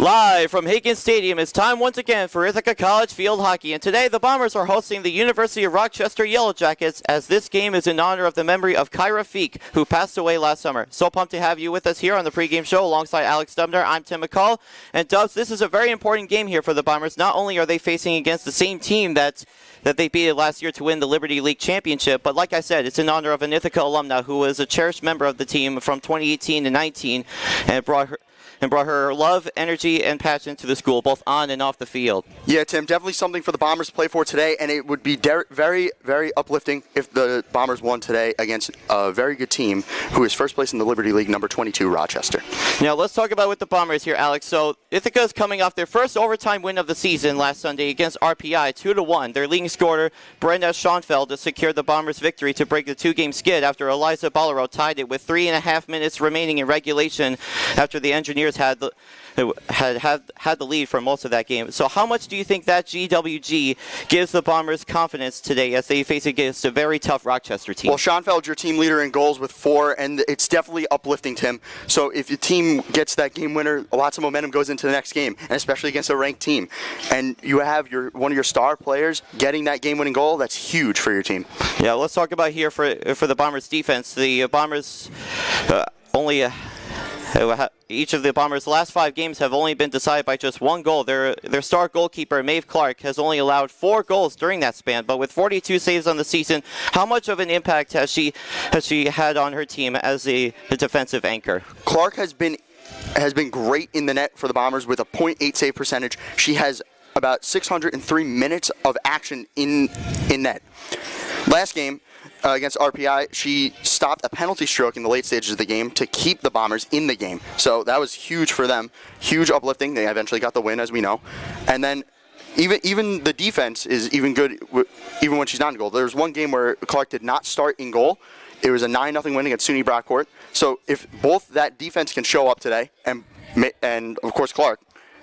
Live from Hagan Stadium, it's time once again for Ithaca College Field Hockey, and today the Bombers are hosting the University of Rochester Yellow Jackets, as this game is in honor of the memory of Kyra Feek, who passed away last summer. So pumped to have you with us here on the pregame show alongside Alex Dubner. I'm Tim McCall, and Dubs, this is a very important game here for the Bombers. Not only are they facing against the same team that they beat last year to win the Liberty League Championship, but like I said, it's in honor of an Ithaca alumna who was a cherished member of the team from 2018 to 19 and brought her love, energy, and passion to the school, both on and off the field. Yeah, Tim, definitely something for the Bombers to play for today, and it would be very, very uplifting if the Bombers won today against a very good team who is first place in the Liberty League, number 22, Rochester. Now, let's talk about with the Bombers here, Alex. So, Ithaca is coming off their first overtime win of the season last Sunday against RPI, 2-1. Their leading scorer, Brenda Schoenfeld, secured the Bombers' victory to break the two-game skid after Eliza Ballero tied it with 3.5 minutes remaining in regulation after the Engineers had the lead for most of that game. So how much do you think that GWG gives the Bombers confidence today as they face against a very tough Rochester team? Well, Schoenfeld's your team leader in goals with 4, and it's definitely uplifting, Tim. So if your team gets that game winner, lots of momentum goes into the next game, and especially against a ranked team. And you have one of your star players getting that game-winning goal. That's huge for your team. Yeah, let's talk about here for the Bombers defense. The Bombers each of the Bombers' last 5 games have only been decided by just one goal. Their star goalkeeper, Maeve Clark, has only allowed 4 goals during that span, but with 42 saves on the season, how much of an impact has she had on her team as a defensive anchor? Clark has been great in the net for the Bombers with a .8 save percentage. She has about 603 minutes of action in net. Last game, against RPI, she stopped a penalty stroke in the late stages of the game to keep the Bombers in the game. So that was huge for them. Huge uplifting. They eventually got the win, as we know. And then even the defense is even good, even when she's not in goal. There was one game where Clark did not start in goal. It was a 9-0 win against SUNY Brockport. So if both that defense can show up today, and of course Clark,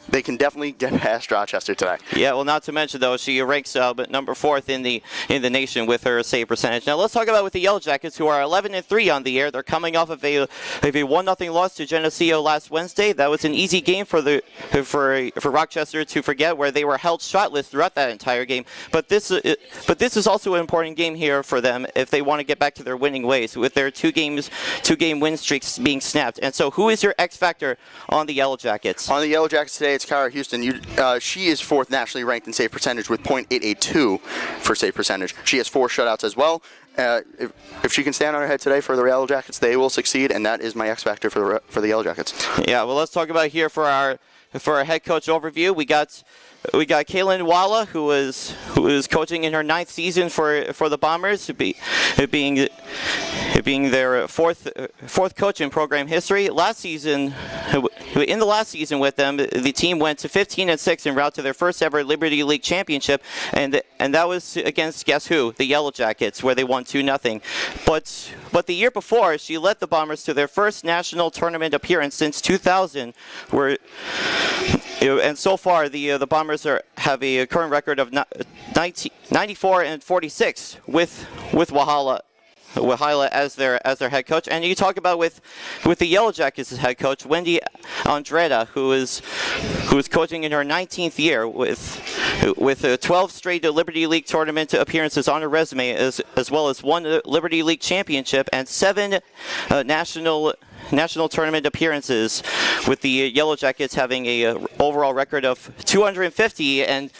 they can definitely get past Rochester today. Yeah, well, not to mention, though, she ranks number 4th in the nation with her save percentage. Now, let's talk about with the Yellow Jackets, who are 11-3 on the year. They're coming off of a 1-0 loss to Geneseo last Wednesday. That was an easy game for Rochester to forget, where they were held shotless throughout that entire game. But this is also an important game here for them if they want to get back to their winning ways, with their two-game win streaks being snapped. And so, who is your X factor on the Yellow Jackets? On the Yellow Jackets today, it's Kyra Houston. She is 4th nationally ranked in save percentage with .882 for save percentage. She has 4 shutouts as well. If she can stand on her head today for the Yellow Jackets, they will succeed, and that is my X factor for the Yellow Jackets. Yeah, well, let's talk about here for our head coach overview. We got Kaylin Walla, who is coaching in her 9th season for the Bombers, being their fourth coach in program history. In the last season with them, the team went to 15-6 en route to their first ever Liberty League Championship, and that was against, guess who? The Yellow Jackets, where they won 2-0. But the year before, she led the Bombers to their first national tournament appearance since 2000, and so far the Bombers have a current record of 94-46 with Wahala as their head coach. And you talk about with the Yellow Jackets' head coach, Wendy Andretta, who is coaching in her 19th year with 12 straight Liberty League tournament appearances on her resume, as well as 1 Liberty League championship and 7 national tournament appearances, with the Yellow Jackets having a overall record of 250 and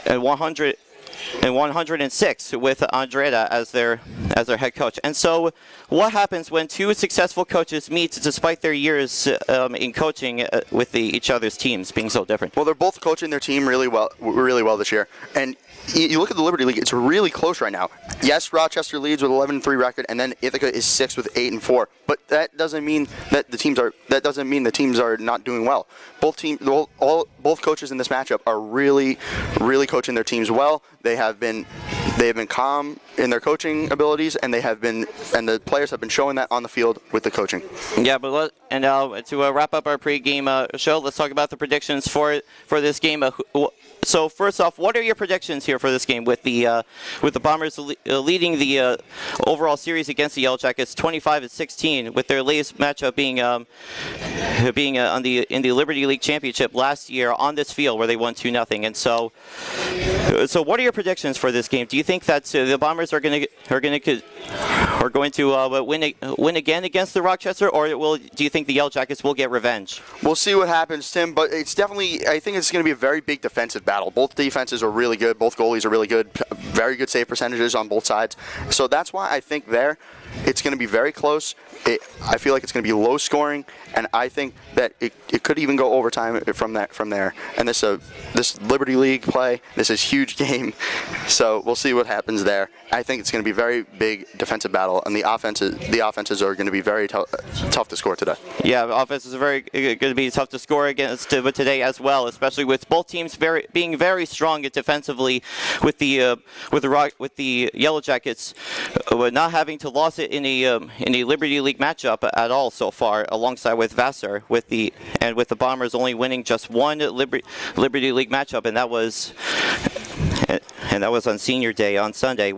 106 with Andretta as their head coach. And so, what happens when 2 successful coaches meet despite their years in coaching with each other's teams being so different? Well, they're both coaching their team really well this year, and you look at the Liberty League, it's really close right now. Yes, Rochester leads with 11-3 record, and then Ithaca is 6th with 8-4. But that doesn't mean that the teams are not doing well. Both coaches in this matchup are really coaching their teams well. They have been They have been calm in their coaching abilities, and the players have been showing that on the field with the coaching. Yeah, but to wrap up our pregame show, let's talk about the predictions for this game. So first off, what are your predictions here for this game with the Bombers leading the overall series against the Yellow Jackets 25-16, with their latest matchup being in the Liberty League Championship last year on this field where they won 2-0. And so what are your predictions for this game? Do you think that the Bombers are going to win again against the Rochester, or do you think the Yellow Jackets will get revenge? We'll see what happens, Tim, but I think it's going to be a very big defensive battle. Both defenses are really good. Both goalies are really good. Very good save percentages on both sides. So that's why I think it's going to be very close. I feel like it's going to be low scoring, and I think that it could even go overtime from there. And this Liberty League play, this is a huge game, so we'll see what happens there. I think it's going to be a very big defensive battle, and the offenses are going to be very tough to score today. Yeah, the offenses are going to be tough to score against today as well, especially with both teams being very strong defensively, with the Yellow Jackets not having to lose it in a Liberty League matchup at all so far, alongside with Vassar, with the Bombers only winning just one Liberty League matchup, and that was on Senior Day on Sunday.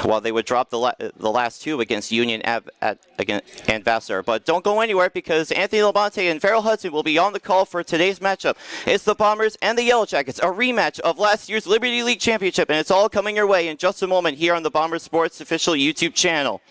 While they would drop the last two against Union and Vassar. But don't go anywhere, because Anthony Labonte and Farrell Hudson will be on the call for today's matchup. It's the Bombers and the Yellow Jackets, a rematch of last year's Liberty League Championship, and it's all coming your way in just a moment here on the Bombers Sports official YouTube channel.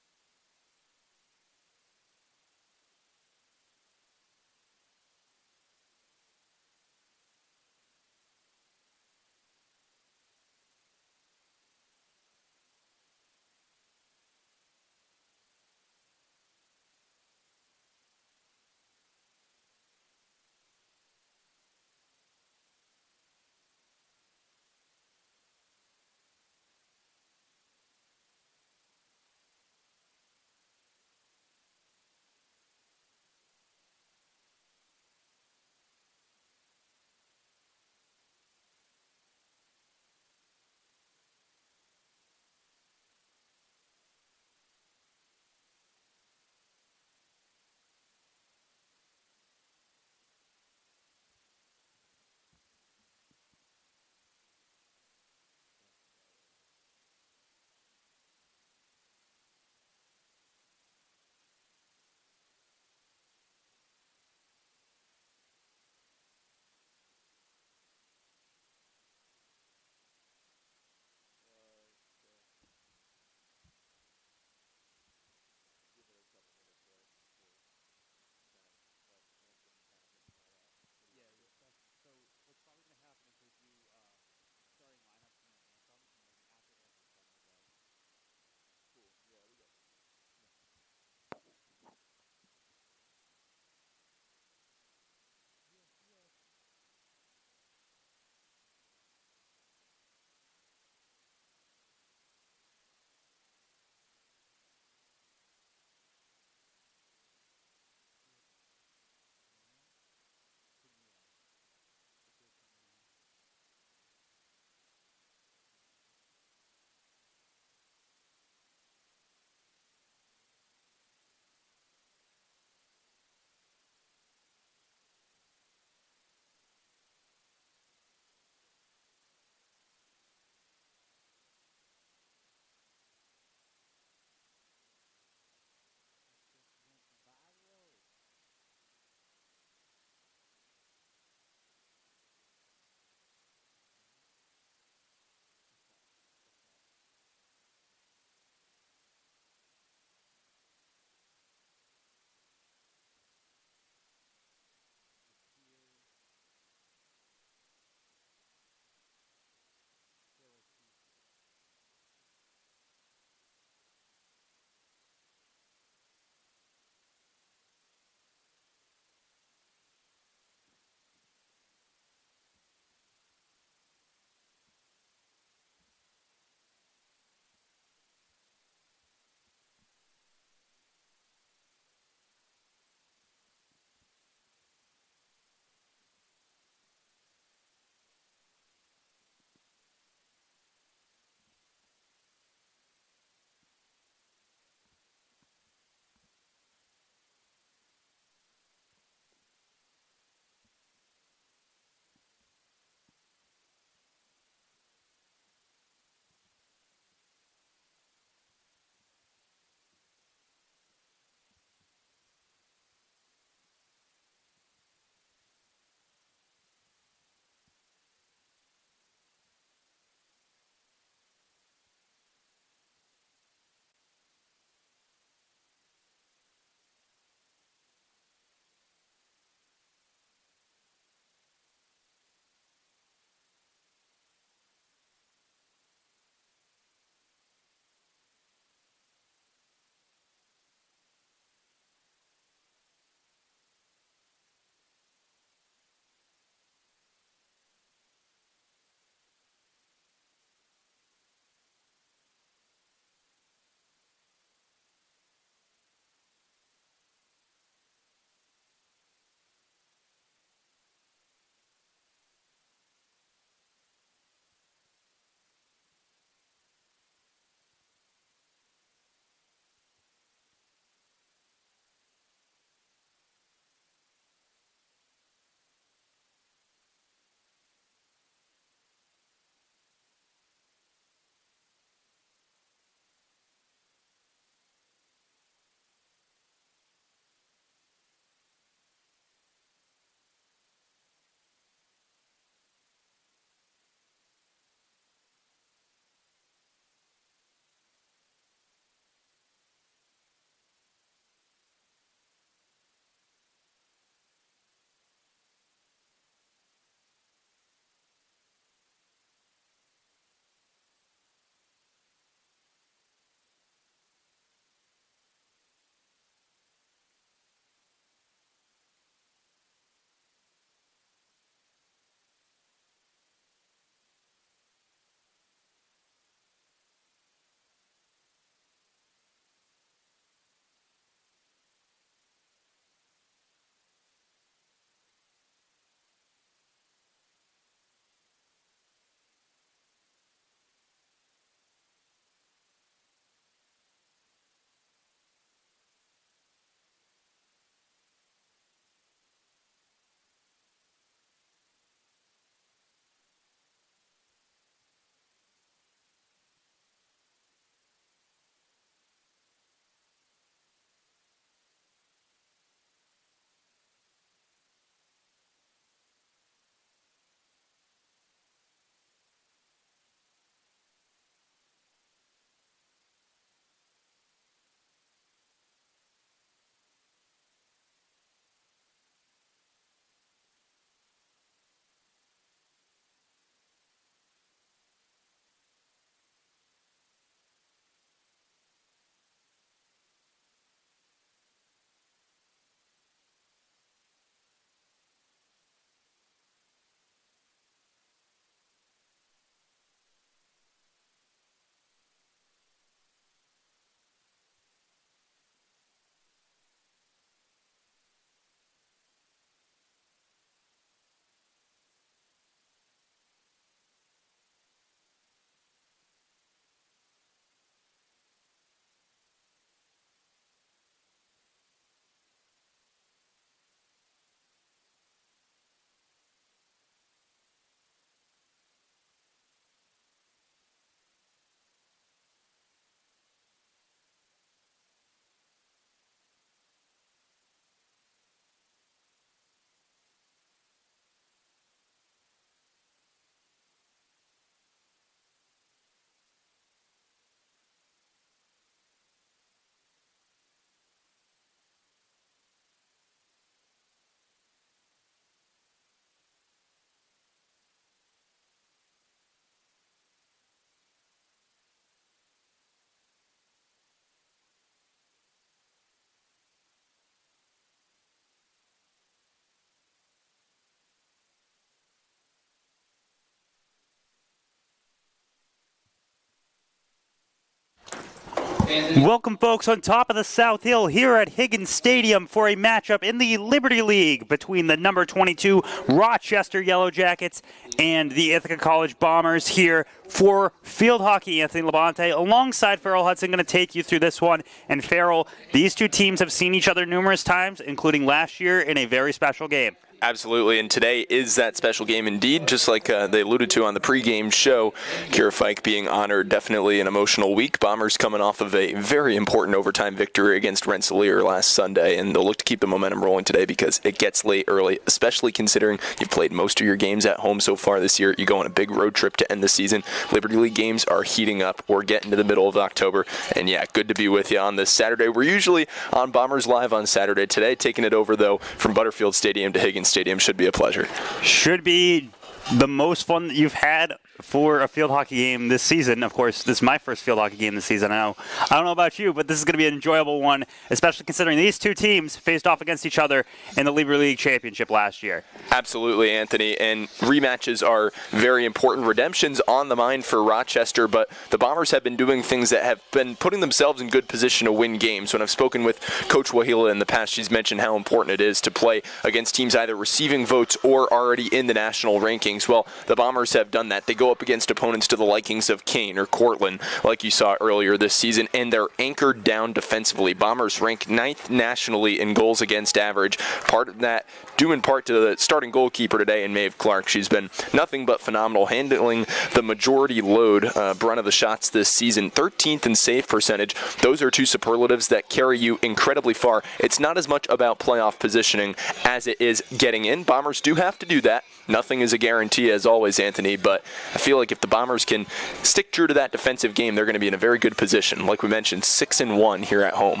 Welcome, folks, on top of the South Hill here at Higgins Stadium for a matchup in the Liberty League between the number 22 Rochester Yellow Jackets and the Ithaca College Bombers here for field hockey. Anthony Labonte alongside Farrell Hudson going to take you through this one. And Farrell, these two teams have seen each other numerous times, including last year in a very special game. Absolutely, and today is that special game indeed, just like they alluded to on the pregame show. Kira Fike being honored, definitely an emotional week. Bombers coming off of a very important overtime victory against Rensselaer last Sunday, and they'll look to keep the momentum rolling today because it gets late early, especially considering you've played most of your games at home so far this year. You go on a big road trip to end the season. Liberty League games are heating up. We're getting to the middle of October, and yeah, good to be with you on this Saturday. We're usually on Bombers Live on Saturday. Today, taking it over, though, from Butterfield Stadium to Higgins Stadium should be a pleasure. Should be the most fun that you've had for a field hockey game this season. Of course, this is my first field hockey game this season. I don't know about you, but this is going to be an enjoyable one, especially considering these two teams faced off against each other in the Liberty League Championship last year. Absolutely, Anthony, and rematches are very important. Redemption's on the mind for Rochester, but the Bombers have been doing things that have been putting themselves in good position to win games. When I've spoken with Coach Wahila in the past, she's mentioned how important it is to play against teams either receiving votes or already in the national rankings. Well, the Bombers have done that. They go up against opponents to the likings of Kane or Cortland, like you saw earlier this season, and they're anchored down defensively. Bombers rank 9th nationally in goals against average. Part of that due in part to the starting goalkeeper today in Maeve Clark. She's been nothing but phenomenal, handling the majority load, brunt of the shots this season. 13th in save percentage. Those are two superlatives that carry you incredibly far. It's not as much about playoff positioning as it is getting in. Bombers do have to do that. Nothing is a guarantee, as always, Anthony, but I feel like if the Bombers can stick true to that defensive game, they're going to be in a very good position. Like we mentioned, 6-1 here at home.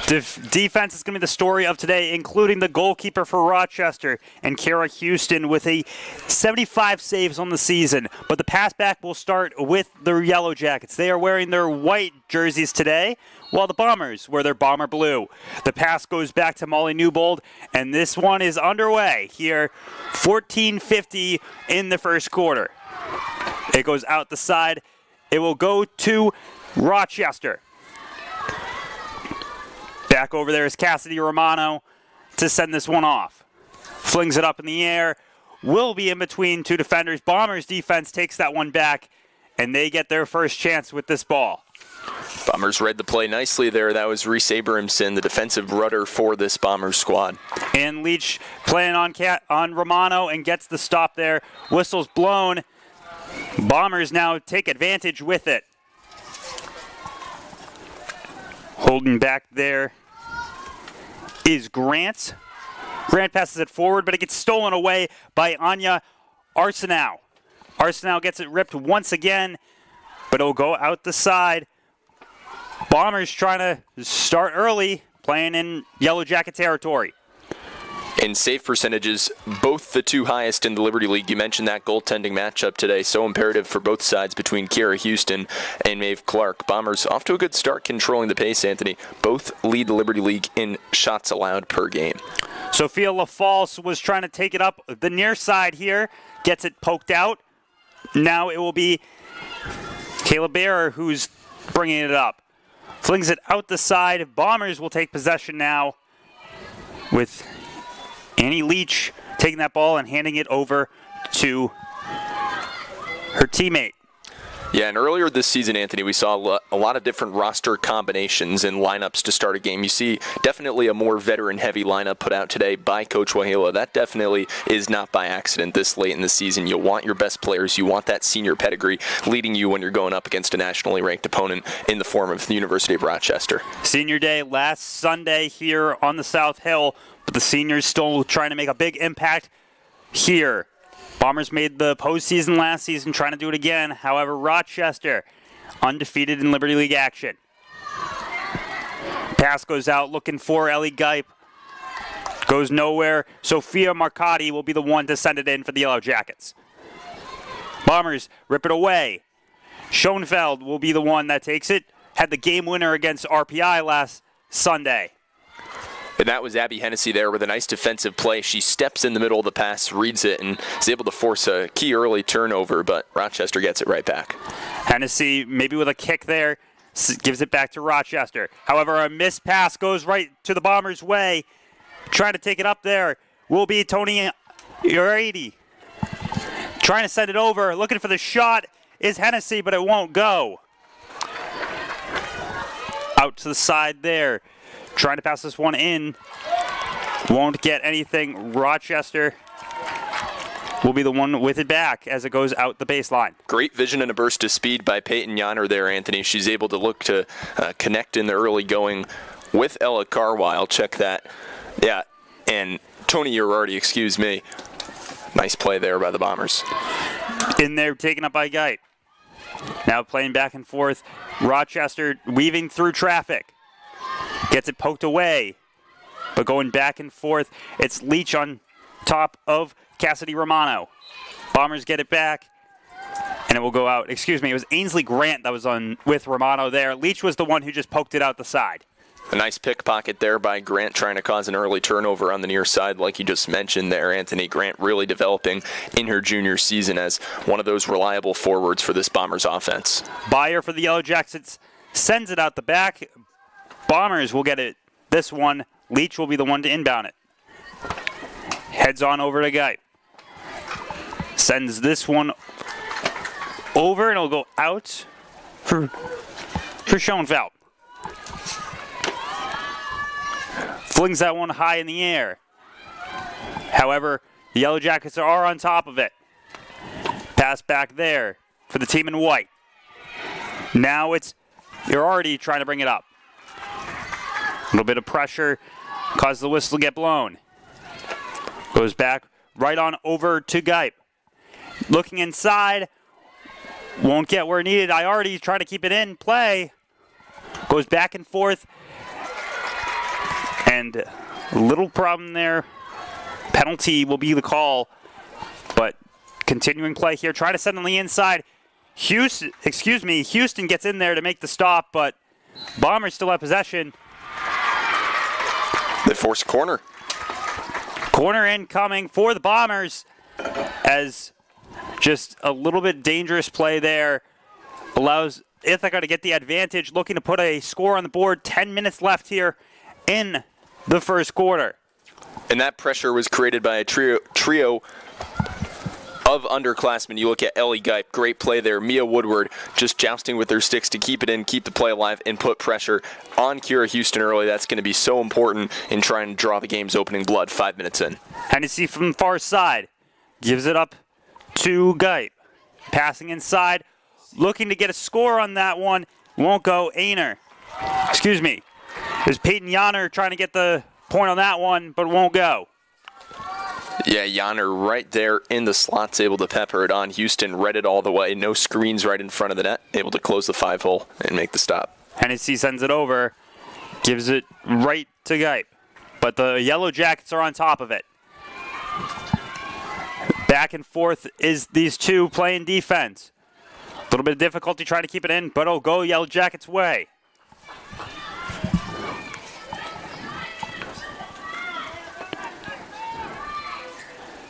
Defense is going to be the story of today, including the goalkeeper for Rochester and Kara Houston with a 75 saves on the season. But the pass back will start with the Yellow Jackets. They are wearing their white jerseys today, while the Bombers wear their bomber blue. The pass goes back to Molly Newbold, and this one is underway here, 14:50 in the first quarter. It goes out the side. It will go to Rochester. Back over there is Cassidy Romano to send this one off. Flings it up in the air. Will be in between two defenders. Bombers defense takes that one back, and they get their first chance with this ball. Bombers read the play nicely there. That was Reese Abramson, the defensive rudder for this Bombers squad. And Leach playing on Romano and gets the stop there. Whistle's blown. Bombers now take advantage with it. Holding back there is Grant. Grant passes it forward, but it gets stolen away by Anya Arsenault. Arsenault gets it ripped once again, but it'll go out the side. Bombers trying to start early, playing in Yellow Jacket territory. In save percentages, both the two highest in the Liberty League. You mentioned that goaltending matchup today, so imperative for both sides between Kira Houston and Maeve Clark. Bombers off to a good start controlling the pace, Anthony. Both lead the Liberty League in shots allowed per game. Sophia LaFalce was trying to take it up the near side here, gets it poked out. Now it will be Kayla Bearer who's bringing it up. Flings it out the side. Bombers will take possession now with Annie Leach taking that ball and handing it over to her teammate. Yeah, and earlier this season, Anthony, we saw a lot of different roster combinations and lineups to start a game. You see definitely a more veteran-heavy lineup put out today by Coach Wahila. That definitely is not by accident this late in the season. You want your best players. You want that senior pedigree leading you when you're going up against a nationally ranked opponent in the form of the University of Rochester. Senior day last Sunday here on the South Hill, but the seniors still trying to make a big impact here. Bombers made the postseason last season, trying to do it again. However, Rochester undefeated in Liberty League action. Pass goes out looking for Ellie Geip. Goes nowhere. Sophia Marcotti will be the one to send it in for the Yellow Jackets. Bombers rip it away. Schoenfeld will be the one that takes it. Had the game winner against RPI last Sunday. And that was Abby Hennessy there with a nice defensive play. She steps in the middle of the pass, reads it, and is able to force a key early turnover, but Rochester gets it right back. Hennessy maybe with a kick there. gives it back to Rochester. However, a missed pass goes right to the Bombers' way. Trying to take it up there will be Tony Uradi. Trying to send it over. Looking for the shot is Hennessy, but it won't go. Out to the side there. Trying to pass this one in. Won't get anything. Rochester will be the one with it back as it goes out the baseline. Great vision and a burst of speed by Peyton Yonner there, Anthony. She's able to look to connect in the early going with Ella Carwile. Check that. Yeah, and Tony Urardi, excuse me. Nice play there by the Bombers. In there, taken up by Geit. Now playing back and forth. Rochester weaving through traffic. Gets it poked away. But going back and forth, it's Leach on top of Cassidy Romano. Bombers get it back, and it will go out. Excuse me, it was Ainsley Grant that was on with Romano there. Leach was the one who just poked it out the side. A nice pickpocket there by Grant, trying to cause an early turnover on the near side, like you just mentioned there, Anthony. Grant really developing in her junior season as one of those reliable forwards for this Bombers offense. Byer for the Yellow Jackets sends it out the back. Bombers will get it. This one, Leach will be the one to inbound it. Heads on over to Geit. Sends this one over, and it'll go out for Schoenfeld. Flings that one high in the air. However, the Yellow Jackets are on top of it. Pass back there for the team in white. Now you're already trying to bring it up. A little bit of pressure causes the whistle to get blown. Goes back right on over to Geit. Looking inside. Won't get where needed. Iardi trying to keep it in play. Goes back and forth. And a little problem there. Penalty will be the call. But continuing play here. Try to send on the inside. Houston gets in there to make the stop, but Bombers still have possession. They force a corner. Corner incoming for the Bombers as just a little bit dangerous play there. Allows Ithaca to get the advantage, looking to put a score on the board. 10 minutes left here in the first quarter. And that pressure was created by a trio of underclassmen. You look at Ellie Geip, great play there. Mia Woodward just jousting with their sticks to keep it in, keep the play alive, and put pressure on Kira Houston early. That's going to be so important in trying to draw the game's opening blood 5 minutes in. Hennessy from the far side gives it up to Geip. Passing inside, looking to get a score on that one. Won't go. It was Peyton Yonner trying to get the point on that one, but won't go. Yeah, Yonner right there in the slots, able to pepper it on. Houston read it all the way. No screens right in front of the net. Able to close the 5-hole and make the stop. Hennessy sends it over. Gives it right to Geip. But the Yellow Jackets are on top of it. Back and forth is these two playing defense. A little bit of difficulty trying to keep it in, but it'll go Yellow Jackets' way.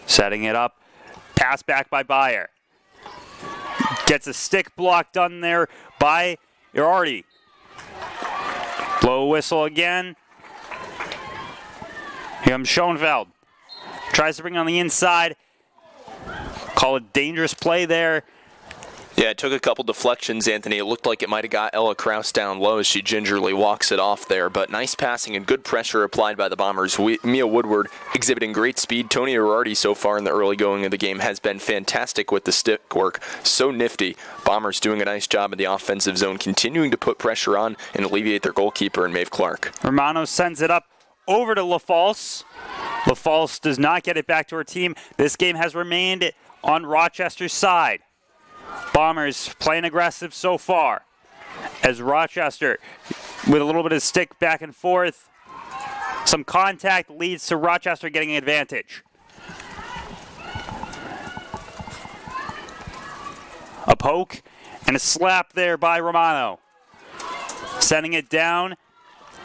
Setting it up. Pass back by Byer. Gets a stick block done there by Irardi. Blow whistle again. Here comes Schoenfeld. Tries to bring it on the inside. Call it dangerous play there. Yeah, it took a couple deflections, Anthony. It looked like it might have got Ella Kraus down low as she gingerly walks it off there. But nice passing and good pressure applied by the Bombers. Mia Woodward exhibiting great speed. Tony Irardi so far in the early going of the game has been fantastic with the stick work. So nifty. Bombers doing a nice job in the offensive zone, continuing to put pressure on and alleviate their goalkeeper in Maeve Clark. Romano sends it up over to LaFalce. LaFalce does not get it back to her team. This game has remained on Rochester's side. Bombers playing aggressive so far as Rochester with a little bit of stick back and forth. Some contact leads to Rochester getting an advantage. A poke and a slap there by Romano. Sending it down.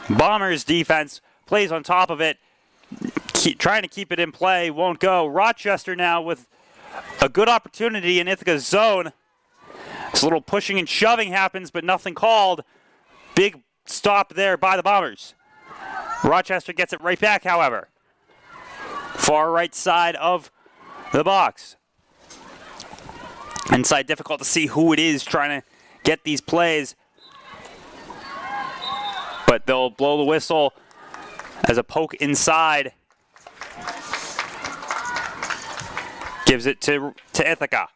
Bombers defense plays on top of it. Trying to keep it in play, won't go. Rochester now with a good opportunity in Ithaca's zone. This little pushing and shoving happens, but nothing called. Big stop there by the Bombers. Rochester gets it right back, however. Far right side of the box. Inside, difficult to see who it is trying to get these plays. But they'll blow the whistle as a poke inside. Gives it to Ithaca.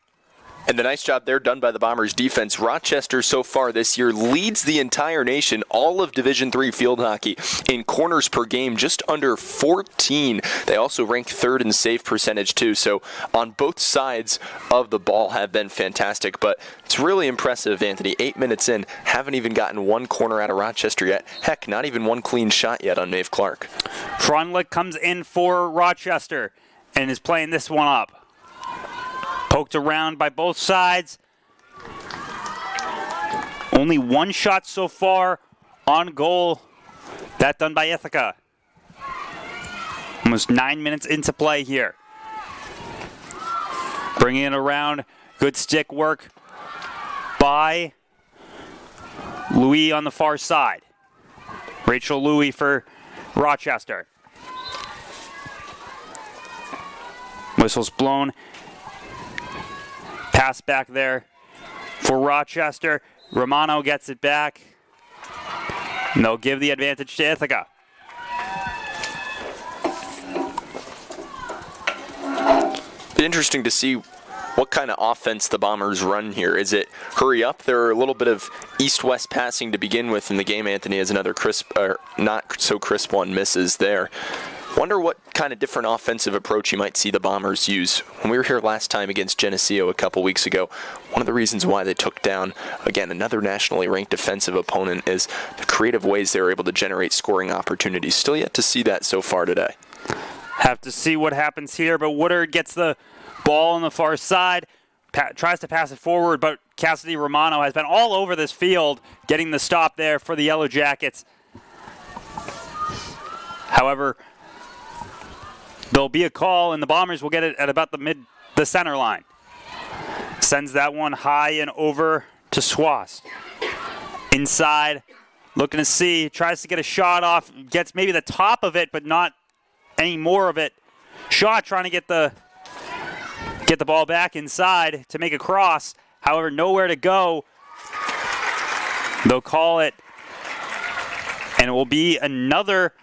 And the nice job there done by the Bombers defense. Rochester so far this year leads the entire nation, all of Division III field hockey, in corners per game, just under 14. They also rank third in save percentage too. So on both sides of the ball have been fantastic. But it's really impressive, Anthony. 8 minutes in, haven't even gotten one corner out of Rochester yet. Heck, not even one clean shot yet on Maeve Clark. Fronlick comes in for Rochester and is playing this one up. Poked around by both sides. Only one shot so far on goal. That done by Ithaca. Almost 9 minutes into play here. Bringing it around. Good stick work by Louis on the far side. Rachel Louis for Rochester. Whistle's blown. Pass back there for Rochester. Romano gets it back. And they'll give the advantage to Ithaca. Interesting to see what kind of offense the Bombers run here. Is it hurry up? There are a little bit of east-west passing to begin with in the game. Anthony has another crisp, or not so crisp one, misses there. Wonder what kind of different offensive approach you might see the Bombers use. When we were here last time against Geneseo a couple weeks ago, one of the reasons why they took down, again, another nationally ranked defensive opponent is the creative ways they were able to generate scoring opportunities. Still yet to see that so far today. Have to see what happens here, but Woodard gets the ball on the far side, tries to pass it forward, but Cassidy Romano has been all over this field, getting the stop there for the Yellow Jackets. However, there'll be a call, and the Bombers will get it at about the center line. Sends that one high and over to Swass. Inside, looking to see, tries to get a shot off, gets maybe the top of it, but not any more of it. Shaw trying to get the ball back inside to make a cross. However, nowhere to go. They'll call it, and it will be another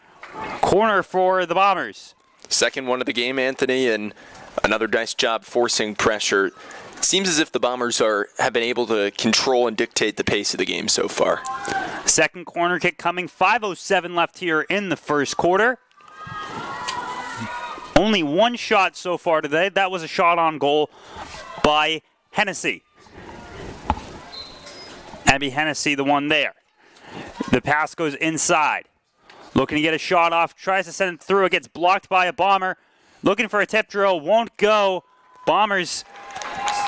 corner for the Bombers. Second one of the game, Anthony, and another nice job forcing pressure. It seems as if the Bombers have been able to control and dictate the pace of the game so far. Second corner kick coming. 5:07 left here in the first quarter. Only one shot so far today. That was a shot on goal by Hennessy. Abby Hennessy, the one there. The pass goes inside. Looking to get a shot off, tries to send it through. It gets blocked by a Bomber. Looking for a tip drill, won't go. Bombers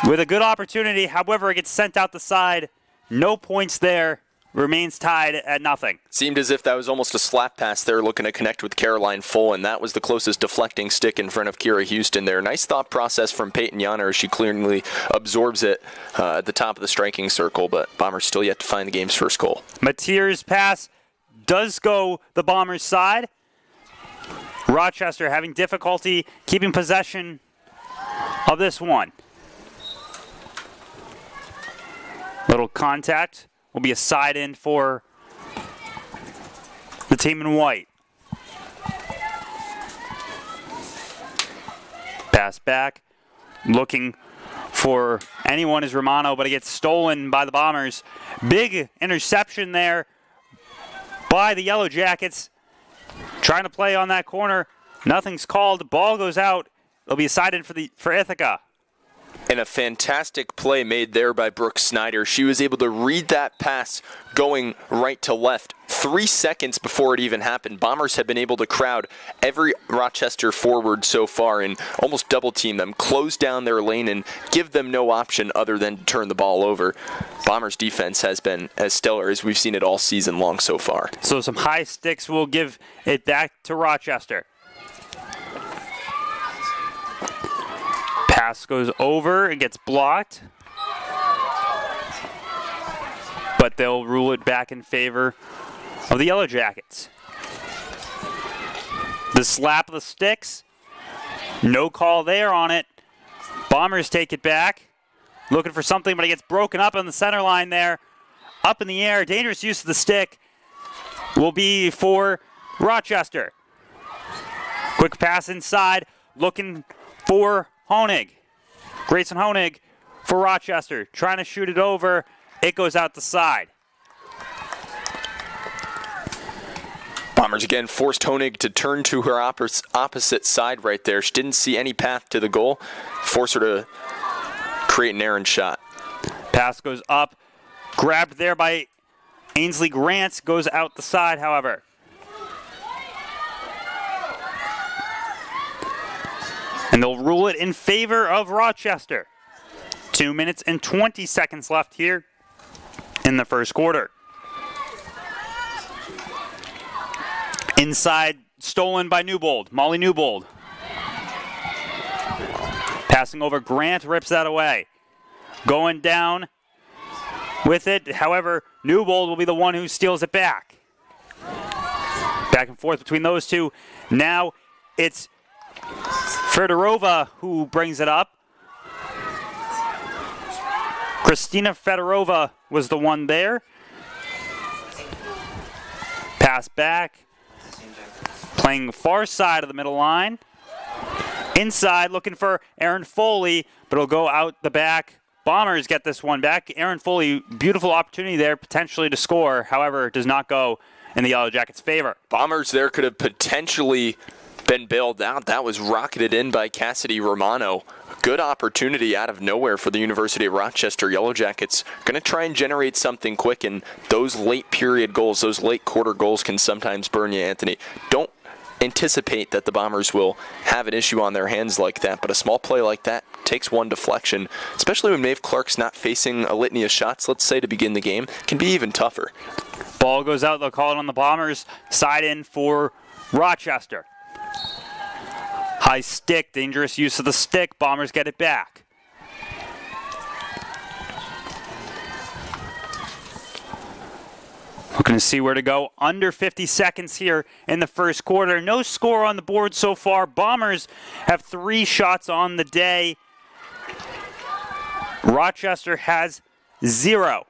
with a good opportunity. However, it gets sent out the side. No points there. Remains tied at nothing. Seemed as if that was almost a slap pass there, looking to connect with Caroline Full, and that was the closest deflecting stick in front of Kira Houston there. Nice thought process from Peyton Yanner as she clearly absorbs it at the top of the striking circle, but Bombers still yet to find the game's first goal. Mateer's pass does go the Bombers' side. Rochester having difficulty keeping possession of this one. Little contact. Will be a side in for the team in white. Pass back. Looking for anyone is Romano, but it gets stolen by the Bombers. Big interception there by the Yellow Jackets. Trying to play on that corner. Nothing's called. Ball goes out. It'll be a side in for Ithaca. And a fantastic play made there by Brooke Snyder. She was able to read that pass going right to left 3 seconds before it even happened. Bombers have been able to crowd every Rochester forward so far and almost double team them, close down their lane, and give them no option other than to turn the ball over. Bombers defense has been as stellar as we've seen it all season long so far. So some high sticks will give it back to Rochester. Pass goes over and gets blocked. But they'll rule it back in favor of the Yellow Jackets. The slap of the sticks. No call there on it. Bombers take it back. Looking for something, but it gets broken up on the center line there. Up in the air. Dangerous use of the stick will be for Rochester. Quick pass inside. Looking for Honig. Grayson Honig for Rochester. Trying to shoot it over. It goes out the side. Bombers again forced Honig to turn to her opposite side right there. She didn't see any path to the goal. Forced her to create an errant shot. Pass goes up. Grabbed there by Ainsley Grant. Goes out the side, however. And they'll rule it in favor of Rochester. 2 minutes and 20 seconds left here in the first quarter. Inside, stolen by Newbold. Molly Newbold. Passing over, Grant rips that away. Going down with it. However, Newbold will be the one who steals it back. Back and forth between those two. Now it's Fedorova who brings it up. Christina Fedorova was the one there. Pass back. Playing far side of the middle line. Inside, looking for Aaron Foley, but it'll go out the back. Bombers get this one back. Aaron Foley, beautiful opportunity there, potentially to score. However, it does not go in the Yellow Jackets' favor. Bombers there could have potentially been bailed out. That was rocketed in by Cassidy Romano. Good opportunity out of nowhere for the University of Rochester. Yellow Jackets going to try and generate something quick, and those late period goals, those late quarter goals can sometimes burn you, Anthony. Don't anticipate that the Bombers will have an issue on their hands like that, but a small play like that takes one deflection, especially when Maeve Clark's not facing a litany of shots, let's say, to begin the game, can be even tougher. Ball goes out, they'll call it on the Bombers. Side in for Rochester. High stick, dangerous use of the stick. Bombers get it back. Looking to see where to go. Under 50 seconds here in the first quarter. No score on the board so far. Bombers have 3 shots on the day. Rochester has 0.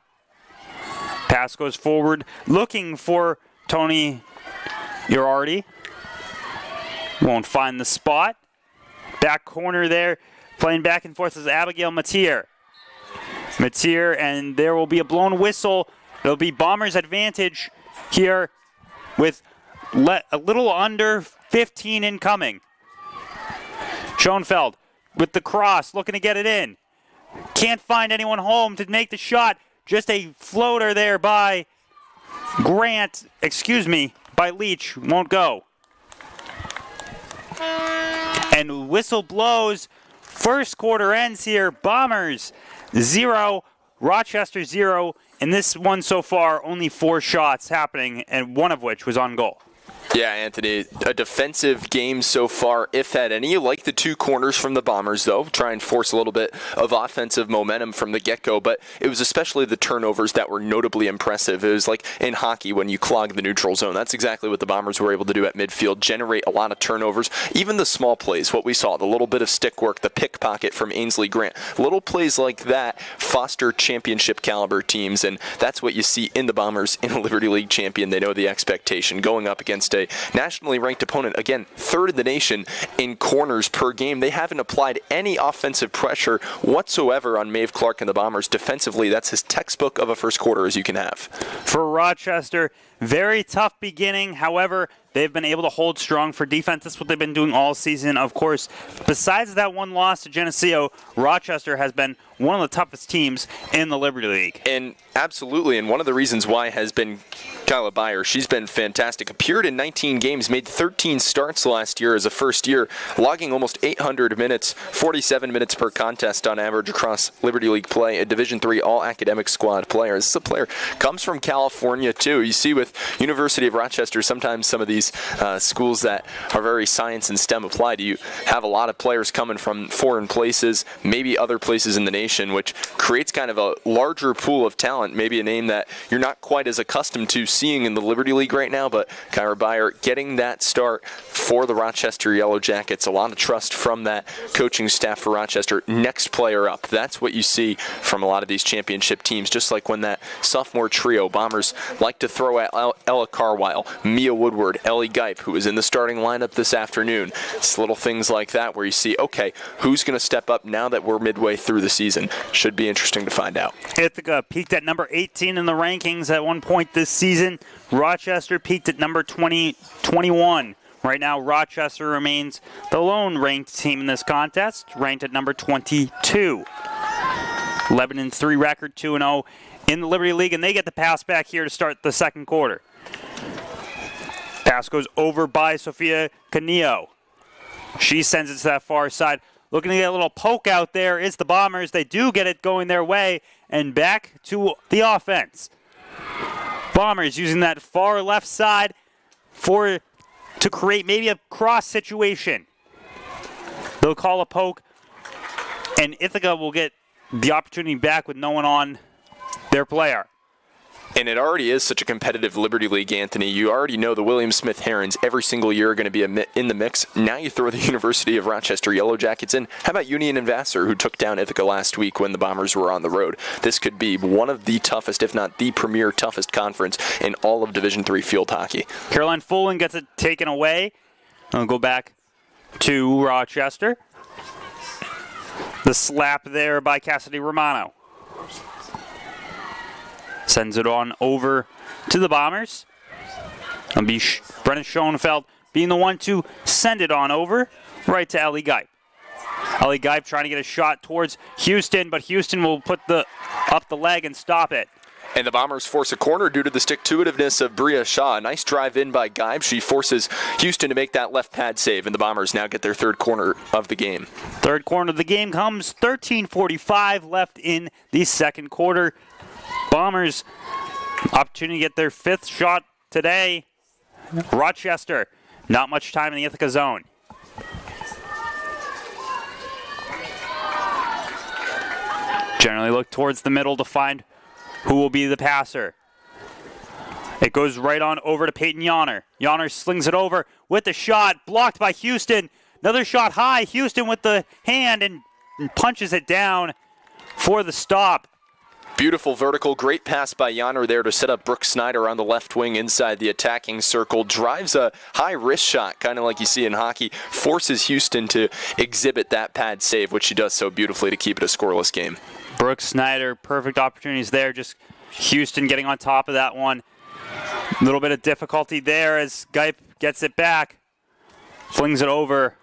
Pass goes forward, looking for Tony Girardi. Won't find the spot. Back corner there, playing back and forth is Abigail Matier. Matier, and there will be a blown whistle. It'll be Bombers' advantage here with a little under 15 incoming. Schoenfeld with the cross, looking to get it in. Can't find anyone home to make the shot. Just a floater there by by Leach. Won't go. And whistle blows. First quarter ends here. Bombers 0, Rochester 0. In this one so far, only 4 shots happening, and one of which was on goal. Yeah, Anthony, a defensive game so far, if at any. You like the 2 corners from the Bombers, though. Try and force a little bit of offensive momentum from the get-go, but it was especially the turnovers that were notably impressive. It was like in hockey when you clog the neutral zone. That's exactly what the Bombers were able to do at midfield, generate a lot of turnovers. Even the small plays, what we saw, the little bit of stick work, the pickpocket from Ainsley Grant. Little plays like that foster championship caliber teams, and that's what you see in the Bombers in a Liberty League champion. They know the expectation going up against a nationally ranked opponent. Again, 3rd in the nation in corners per game. They haven't applied any offensive pressure whatsoever on Maeve Clark and the Bombers. Defensively, that's as textbook of a first quarter as you can have. For Rochester, very tough beginning. However, they've been able to hold strong for defense. That's what they've been doing all season. Of course, besides that one loss to Geneseo, Rochester has been one of the toughest teams in the Liberty League. And absolutely, and one of the reasons why has been Kyla Beyer. She's been fantastic. Appeared in 19 games, made 13 starts last year as a first year, logging almost 800 minutes, 47 minutes per contest on average across Liberty League play. A Division III all-academic squad player. This is a player comes from California, too. You see with University of Rochester, sometimes some of these schools that are very science and STEM applied, you have a lot of players coming from foreign places, maybe other places in the nation. combination, which creates kind of a larger pool of talent, maybe a name that you're not quite as accustomed to seeing in the Liberty League right now, but Kyra Beyer getting that start for the Rochester Yellow Jackets. A lot of trust from that coaching staff for Rochester. Next player up. That's what you see from a lot of these championship teams, just like when that sophomore trio, Bombers like to throw at Ella Carwile, Mia Woodward, Ellie Geip, who is in the starting lineup this afternoon. It's little things like that where you see, okay, who's going to step up now that we're midway through the season? Should be interesting to find out. Ithaca peaked at number 18 in the rankings at one point this season. Rochester peaked at number 21. Right now, Rochester remains the lone ranked team in this contest, ranked at number 22. 11-3 record, 2-0 in the Liberty League, and they get the pass back here to start the second quarter. Pass goes over by Sophia Canillo. She sends it to that far side. Looking to get a little poke out there is the Bombers. They do get it going their way, and back to the offense. Bombers using that far left side to create maybe a cross situation. They'll call a poke, and Ithaca will get the opportunity back with no one on their player. And it already is such a competitive Liberty League, Anthony. You already know the William Smith Herons every single year are going to be in the mix. Now you throw the University of Rochester Yellow Jackets in. How about Union and Vassar, who took down Ithaca last week when the Bombers were on the road? This could be one of the toughest, if not the premier toughest conference in all of Division III field hockey. Caroline Fullen gets it taken away. I'll go back to Rochester. The slap there by Cassidy Romano. Sends it on over to the Bombers. It'll be Brennan Schoenfeld being the one to send it on over right to Ellie Geip. Ellie Geip trying to get a shot towards Houston, but Houston will put up the leg and stop it. And the Bombers force a corner due to the stick-to-itiveness of Bria Shaw. A nice drive in by Geib. She forces Houston to make that left pad save, and the Bombers now get their third corner of the game. Third corner of the game comes 13:45 left in the second quarter. Bombers, opportunity to get their fifth shot today. Rochester, not much time in the Ithaca zone. Generally look towards the middle to find who will be the passer. It goes right on over to Peyton Yonner. Yonner slings it over with the shot, blocked by Houston. Another shot high. Houston with the hand and punches it down for the stop. Beautiful vertical, great pass by Yonner there to set up Brooke Snyder on the left wing inside the attacking circle. Drives a high wrist shot, kind of like you see in hockey. Forces Houston to exhibit that pad save, which she does so beautifully to keep it a scoreless game. Brooke Snyder, perfect opportunities there. Just Houston getting on top of that one. A little bit of difficulty there as Geip gets it back. Flings it over.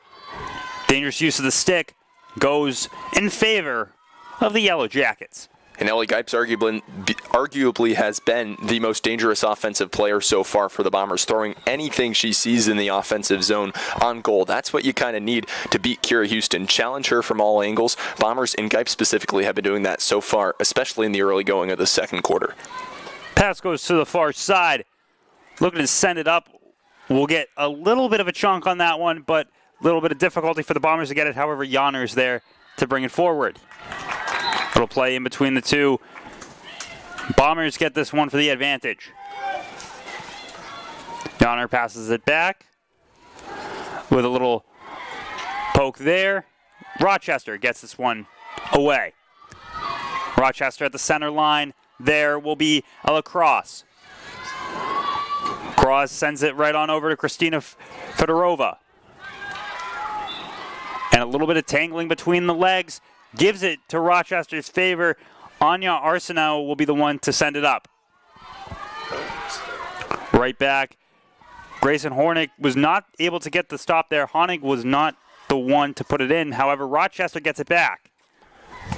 Dangerous use of the stick goes in favor of the Yellow Jackets. And Ellie Geip's arguably has been the most dangerous offensive player so far for the Bombers, throwing anything she sees in the offensive zone on goal. That's what you kind of need to beat Kira Houston. Challenge her from all angles. Bombers and Geip specifically have been doing that so far, especially in the early going of the second quarter. Pass goes to the far side. Looking to send it up. We'll get a little bit of a chunk on that one, but a little bit of difficulty for the Bombers to get it. However, Yonner's there to bring it forward. Little play in between the two. Bombers get this one for the advantage. Yonner passes it back with a little poke there. Rochester gets this one away. Rochester at the center line. There will be Ella Cross. Cross sends it right on over to Kristina Fedorova. And a little bit of tangling between the legs gives it to Rochester's favor. Anya Arsenault will be the one to send it up. Right back. Grayson Hornick was not able to get the stop there. Honig was not the one to put it in. However, Rochester gets it back.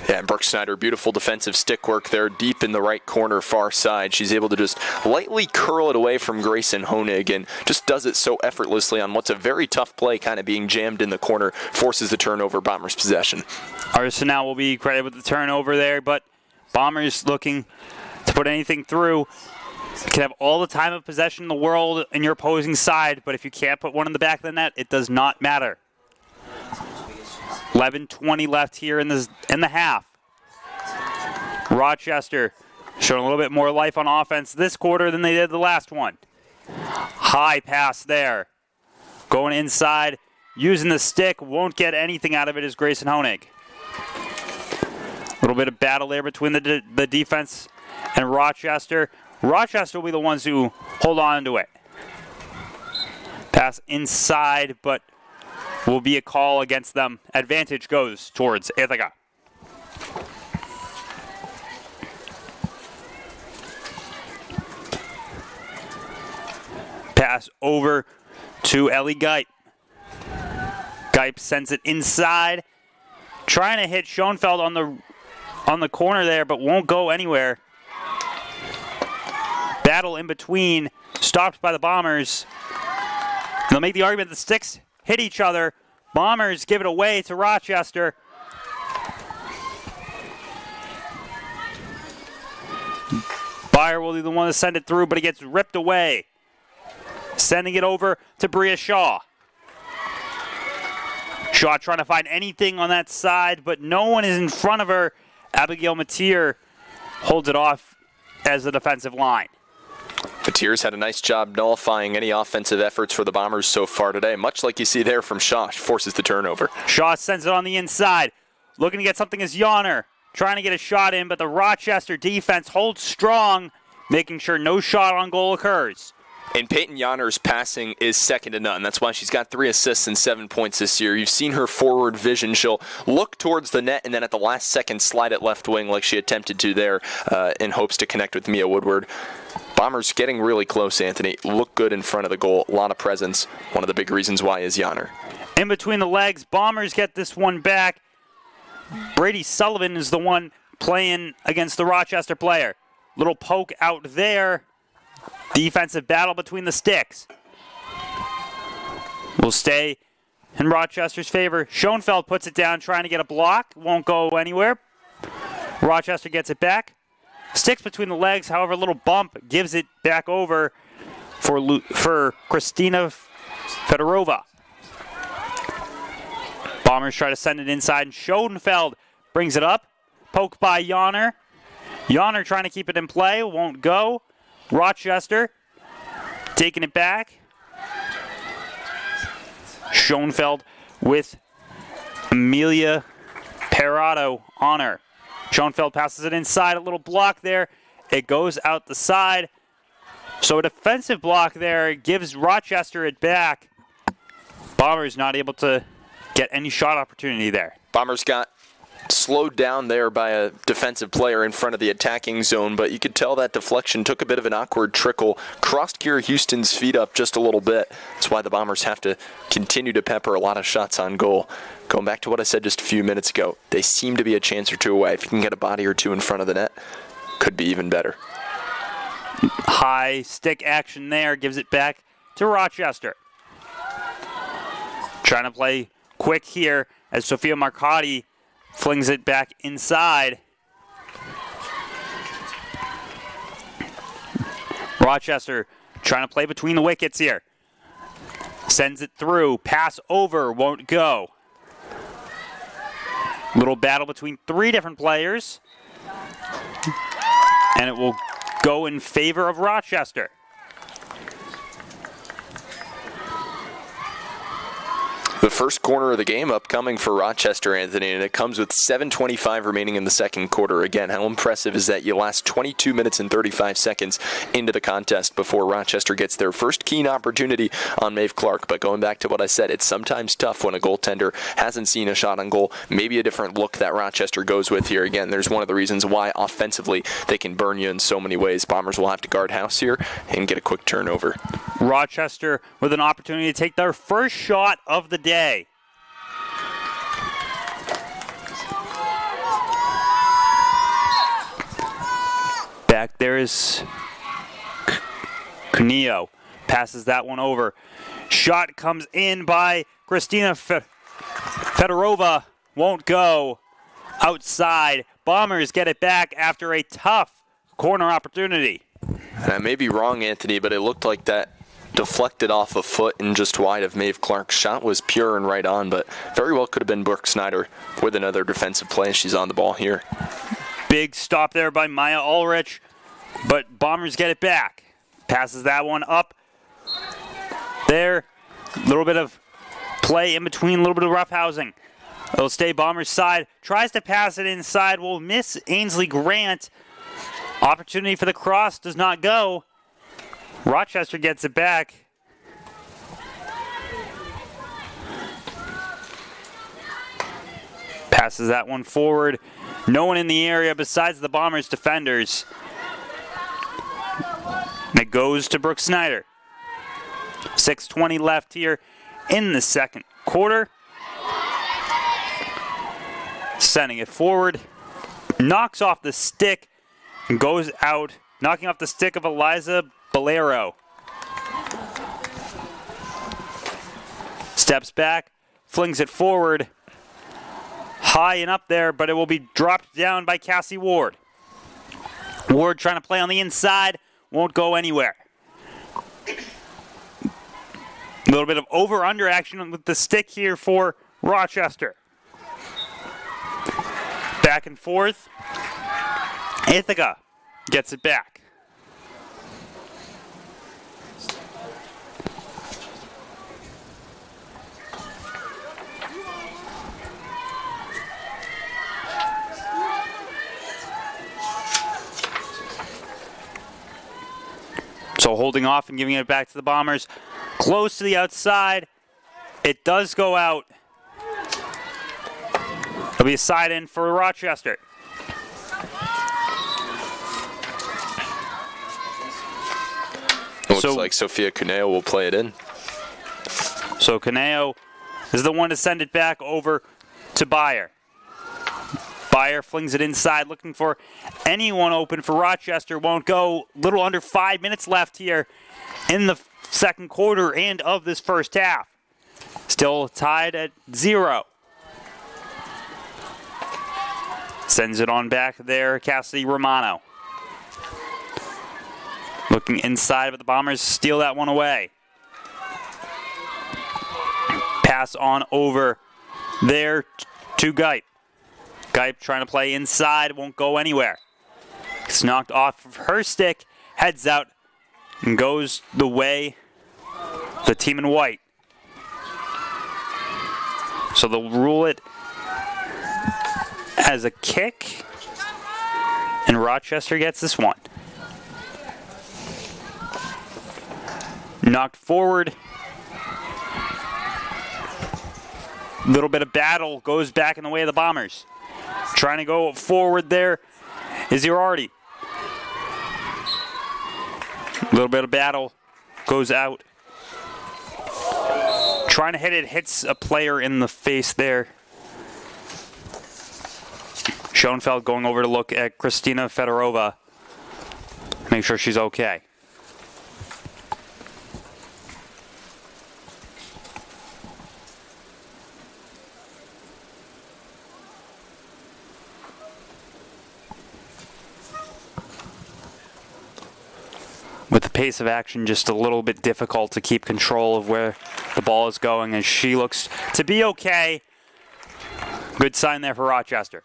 Yeah, and Brooke Snyder, beautiful defensive stick work there, deep in the right corner, far side. She's able to just lightly curl it away from Grayson Honig and just does it so effortlessly on what's a very tough play, kind of being jammed in the corner, forces the turnover, Bombers possession. Arsenault will be credited with the turnover there, but Bombers looking to put anything through. You can have all the time of possession in the world in your opposing side, but if you can't put one in the back of the net, it does not matter. 11:20 left here in the half. Rochester showing a little bit more life on offense this quarter than they did the last one. High pass there. Going inside, using the stick, won't get anything out of it is Grayson Honig. A little bit of battle there between the defense and Rochester. Rochester will be the ones who hold on to it. Pass inside, but will be a call against them. Advantage goes towards Ithaca. Pass over to Ellie Geip. Geip sends it inside, trying to hit Schoenfeld on the corner there, but won't go anywhere. Battle in between, stopped by the Bombers. They'll make the argument the sticks hit each other. Bombers give it away to Rochester. Byer will be the one to send it through, but it gets ripped away. Sending it over to Bria Shaw. Shaw trying to find anything on that side, but no one is in front of her. Abigail Mateer holds it off as the defensive line. Mateer's had a nice job nullifying any offensive efforts for the Bombers so far today, much like you see there from Shaw. She forces the turnover. Shaw sends it on the inside. Looking to get something as Yonner. Trying to get a shot in, but the Rochester defense holds strong, making sure no shot on goal occurs. And Peyton Yonner's passing is second to none. That's why she's got 3 assists and 7 points this year. You've seen her forward vision. She'll look towards the net and then at the last second slide it left wing like she attempted to there in hopes to connect with Mia Woodward. Bombers getting really close, Anthony. Look good in front of the goal. A lot of presence. One of the big reasons why is Yonner. In between the legs, Bombers get this one back. Brady Sullivan is the one playing against the Rochester player. Little poke out there. Defensive battle between the sticks. Will stay in Rochester's favor. Schoenfeld puts it down, trying to get a block. Won't go anywhere. Rochester gets it back. Sticks between the legs, however, a little bump gives it back over for Christina Fedorova. Bombers try to send it inside, and Schoenfeld brings it up. Poke by Yonner. Yonner trying to keep it in play, won't go. Rochester taking it back. Schoenfeld with Amelia Perotto on her. Schoenfeld passes it inside, a little block there. It goes out the side. So a defensive block there gives Rochester it back. Bombers not able to get any shot opportunity there. Bombers got slowed down there by a defensive player in front of the attacking zone, but you could tell that deflection took a bit of an awkward trickle, crossed Kira Houston's feet up just a little bit. That's why the Bombers have to continue to pepper a lot of shots on goal. Going back to what I said just a few minutes ago, they seem to be a chance or two away. If you can get a body or two in front of the net, could be even better. High stick action there, gives it back to Rochester. Trying to play quick here as Sophia Marcotti flings it back inside. Rochester trying to play between the wickets here. Sends it through. Pass over. Won't go. Little battle between 3 different players. And it will go in favor of Rochester. The first corner of the game upcoming for Rochester, Anthony, and it comes with 7:25 remaining in the second quarter. Again, how impressive is that you last 22 minutes and 35 seconds into the contest before Rochester gets their first keen opportunity on Maeve Clark. But going back to what I said, it's sometimes tough when a goaltender hasn't seen a shot on goal. Maybe a different look that Rochester goes with here. Again, there's one of the reasons why offensively they can burn you in so many ways. Bombers will have to guard house here and get a quick turnover. Rochester with an opportunity to take their first shot of the day. Back there is Cuneo. Passes that one over. Shot comes in by Christina Fedorova. Won't go. Outside. Bombers get it back after a tough corner opportunity. And I may be wrong, Anthony, but it looked like that deflected off a foot and just wide of Maeve Clark's shot was pure and right on, but very well could have been Brooke Snyder with another defensive play. She's on the ball here. Big stop there by Maya Ulrich, but Bombers get it back. Passes that one up there. A little bit of play in between, a little bit of roughhousing. It'll stay Bombers' side. Tries to pass it inside. Will miss Ainsley Grant. Opportunity for the cross does not go. Rochester gets it back. Passes that one forward. No one in the area besides the Bombers defenders. And it goes to Brooke Snyder. 6:20 left here in the second quarter. Sending it forward. Knocks off the stick and goes out, knocking off the stick of Eliza Bolero. Steps back, flings it forward. High and up there, but it will be dropped down by Cassie Ward. Ward trying to play on the inside, won't go anywhere. A little bit of over-under action with the stick here for Rochester. Back and forth. Ithaca gets it back. So holding off and giving it back to the Bombers. Close to the outside. It does go out. It'll be a side in for Rochester. Looks like Sophia Cuneo will play it in. So Cuneo is the one to send it back over to Beyer. Beyer flings it inside, looking for anyone open for Rochester. Won't go. Little under 5 minutes left here in the second quarter and of this first half. Still tied at 0. Sends it on back there, Cassidy Romano. Looking inside, but the Bombers steal that one away. Pass on over there to Geip. Geip trying to play inside, won't go anywhere. It's knocked off of her stick, heads out, and goes the way of the team in white. So they'll rule it as a kick, and Rochester gets this one. Knocked forward. Little bit of battle goes back in the way of the Bombers. Trying to go forward there is Girardi. Little bit of battle goes out. Trying to hit it, hits a player in the face there. Schoenfeld going over to look at Kristina Fedorova. Make sure she's okay. With the pace of action just a little bit difficult to keep control of where the ball is going, as she looks to be okay. Good sign there for Rochester.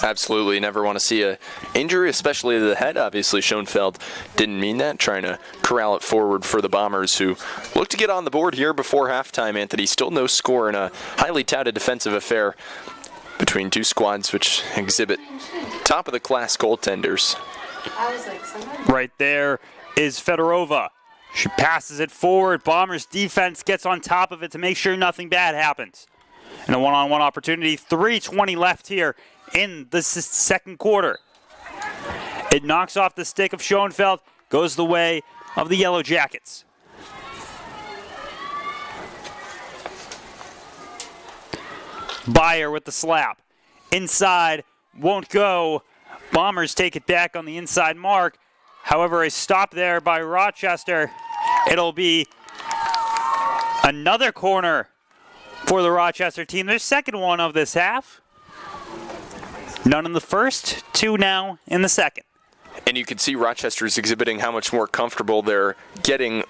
Absolutely. Never want to see an injury, especially to the head. Obviously, Schoenfeld didn't mean that. Trying to corral it forward for the Bombers, who look to get on the board here before halftime, Anthony. Still no score in a highly touted defensive affair between two squads which exhibit top-of-the-class goaltenders. Right there is Fedorova. She passes it forward. Bombers defense gets on top of it to make sure nothing bad happens. And a one-on-one opportunity. 3:20 left here in the second quarter. It knocks off the stick of Schoenfeld, goes the way of the Yellow Jackets. Beyer with the slap. Inside, won't go. Bombers take it back on the inside mark. However, a stop there by Rochester. It'll be another corner for the Rochester team. Their second one of this half. None in the first, 2 now in the second. And you can see Rochester's exhibiting how much more comfortable they're getting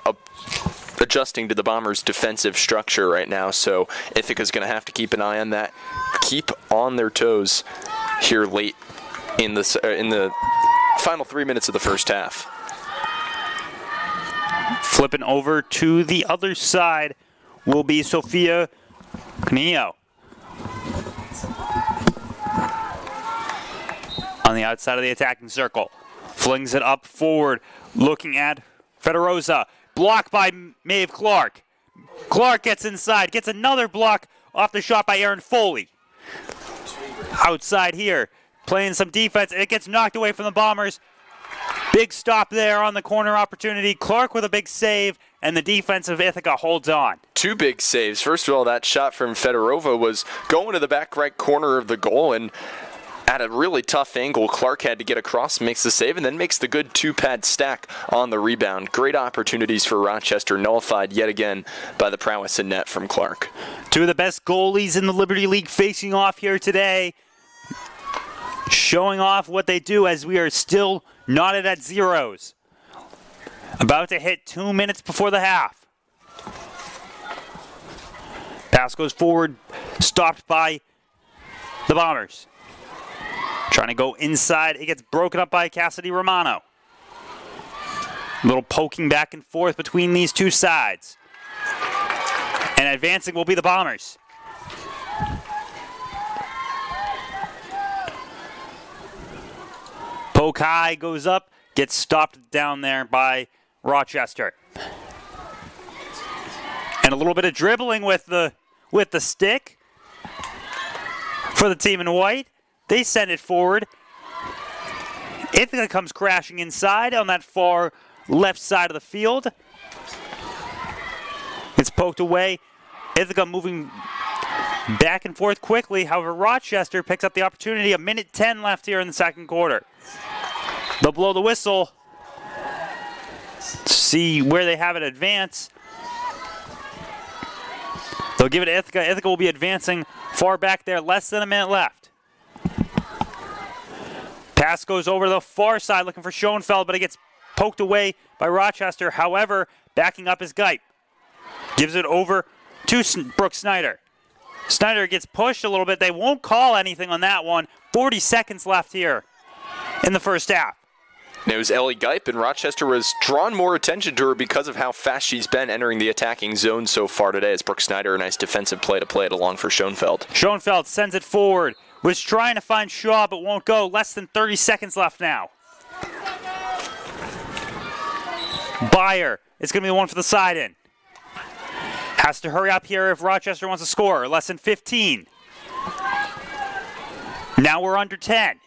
adjusting to the Bombers' defensive structure right now. So Ithaca's going to have to keep an eye on that. Keep on their toes here late in the final 3 minutes of the first half. Flipping over to the other side will be Sofia Canillo. On the outside of the attacking circle. Flings it up forward, looking at Federosa. Blocked by Maeve Clark. Clark gets inside, gets another block off the shot by Aaron Foley. Outside here, playing some defense, and it gets knocked away from the Bombers. Big stop there on the corner opportunity. Clark with a big save, and the defense of Ithaca holds on. Two big saves. First of all, that shot from Fedorova was going to the back right corner of the goal, and at a really tough angle, Clark had to get across, makes the save, and then makes the good two-pad stack on the rebound. Great opportunities for Rochester, nullified yet again by the prowess in net from Clark. Two of the best goalies in the Liberty League facing off here today, showing off what they do as we are still knotted at zeros. About to hit 2 minutes before the half. Pass goes forward, stopped by the Bombers. Trying to go inside. It gets broken up by Cassidy Romano. A little poking back and forth between these two sides. And advancing will be the Bombers. Poke high goes up, gets stopped down there by Rochester. And a little bit of dribbling with the stick for the team in white. They send it forward. Ithaca comes crashing inside on that far left side of the field. It's poked away. Ithaca moving back and forth quickly. However, Rochester picks up the opportunity. 1:10 left here in the second quarter. They'll blow the whistle. See where they have it advance. They'll give it to Ithaca. Ithaca will be advancing far back there. Less than a minute left. Pass goes over to the far side looking for Schoenfeld, but it gets poked away by Rochester. However, backing up is Geip. Gives it over to Brooke Snyder. Snyder gets pushed a little bit. They won't call anything on that one. 40 seconds left here in the first half. It was Ellie Geip, and Rochester was drawn more attention to her because of how fast she's been entering the attacking zone so far today. As Brooke Snyder, a nice defensive play to play it along for Schoenfeld. Schoenfeld sends it forward. Was trying to find Shaw, but won't go. Less than 30 seconds left now. Byer is going to be the one for the side in. Has to hurry up here if Rochester wants to score. Less than 15. Now we're under 10.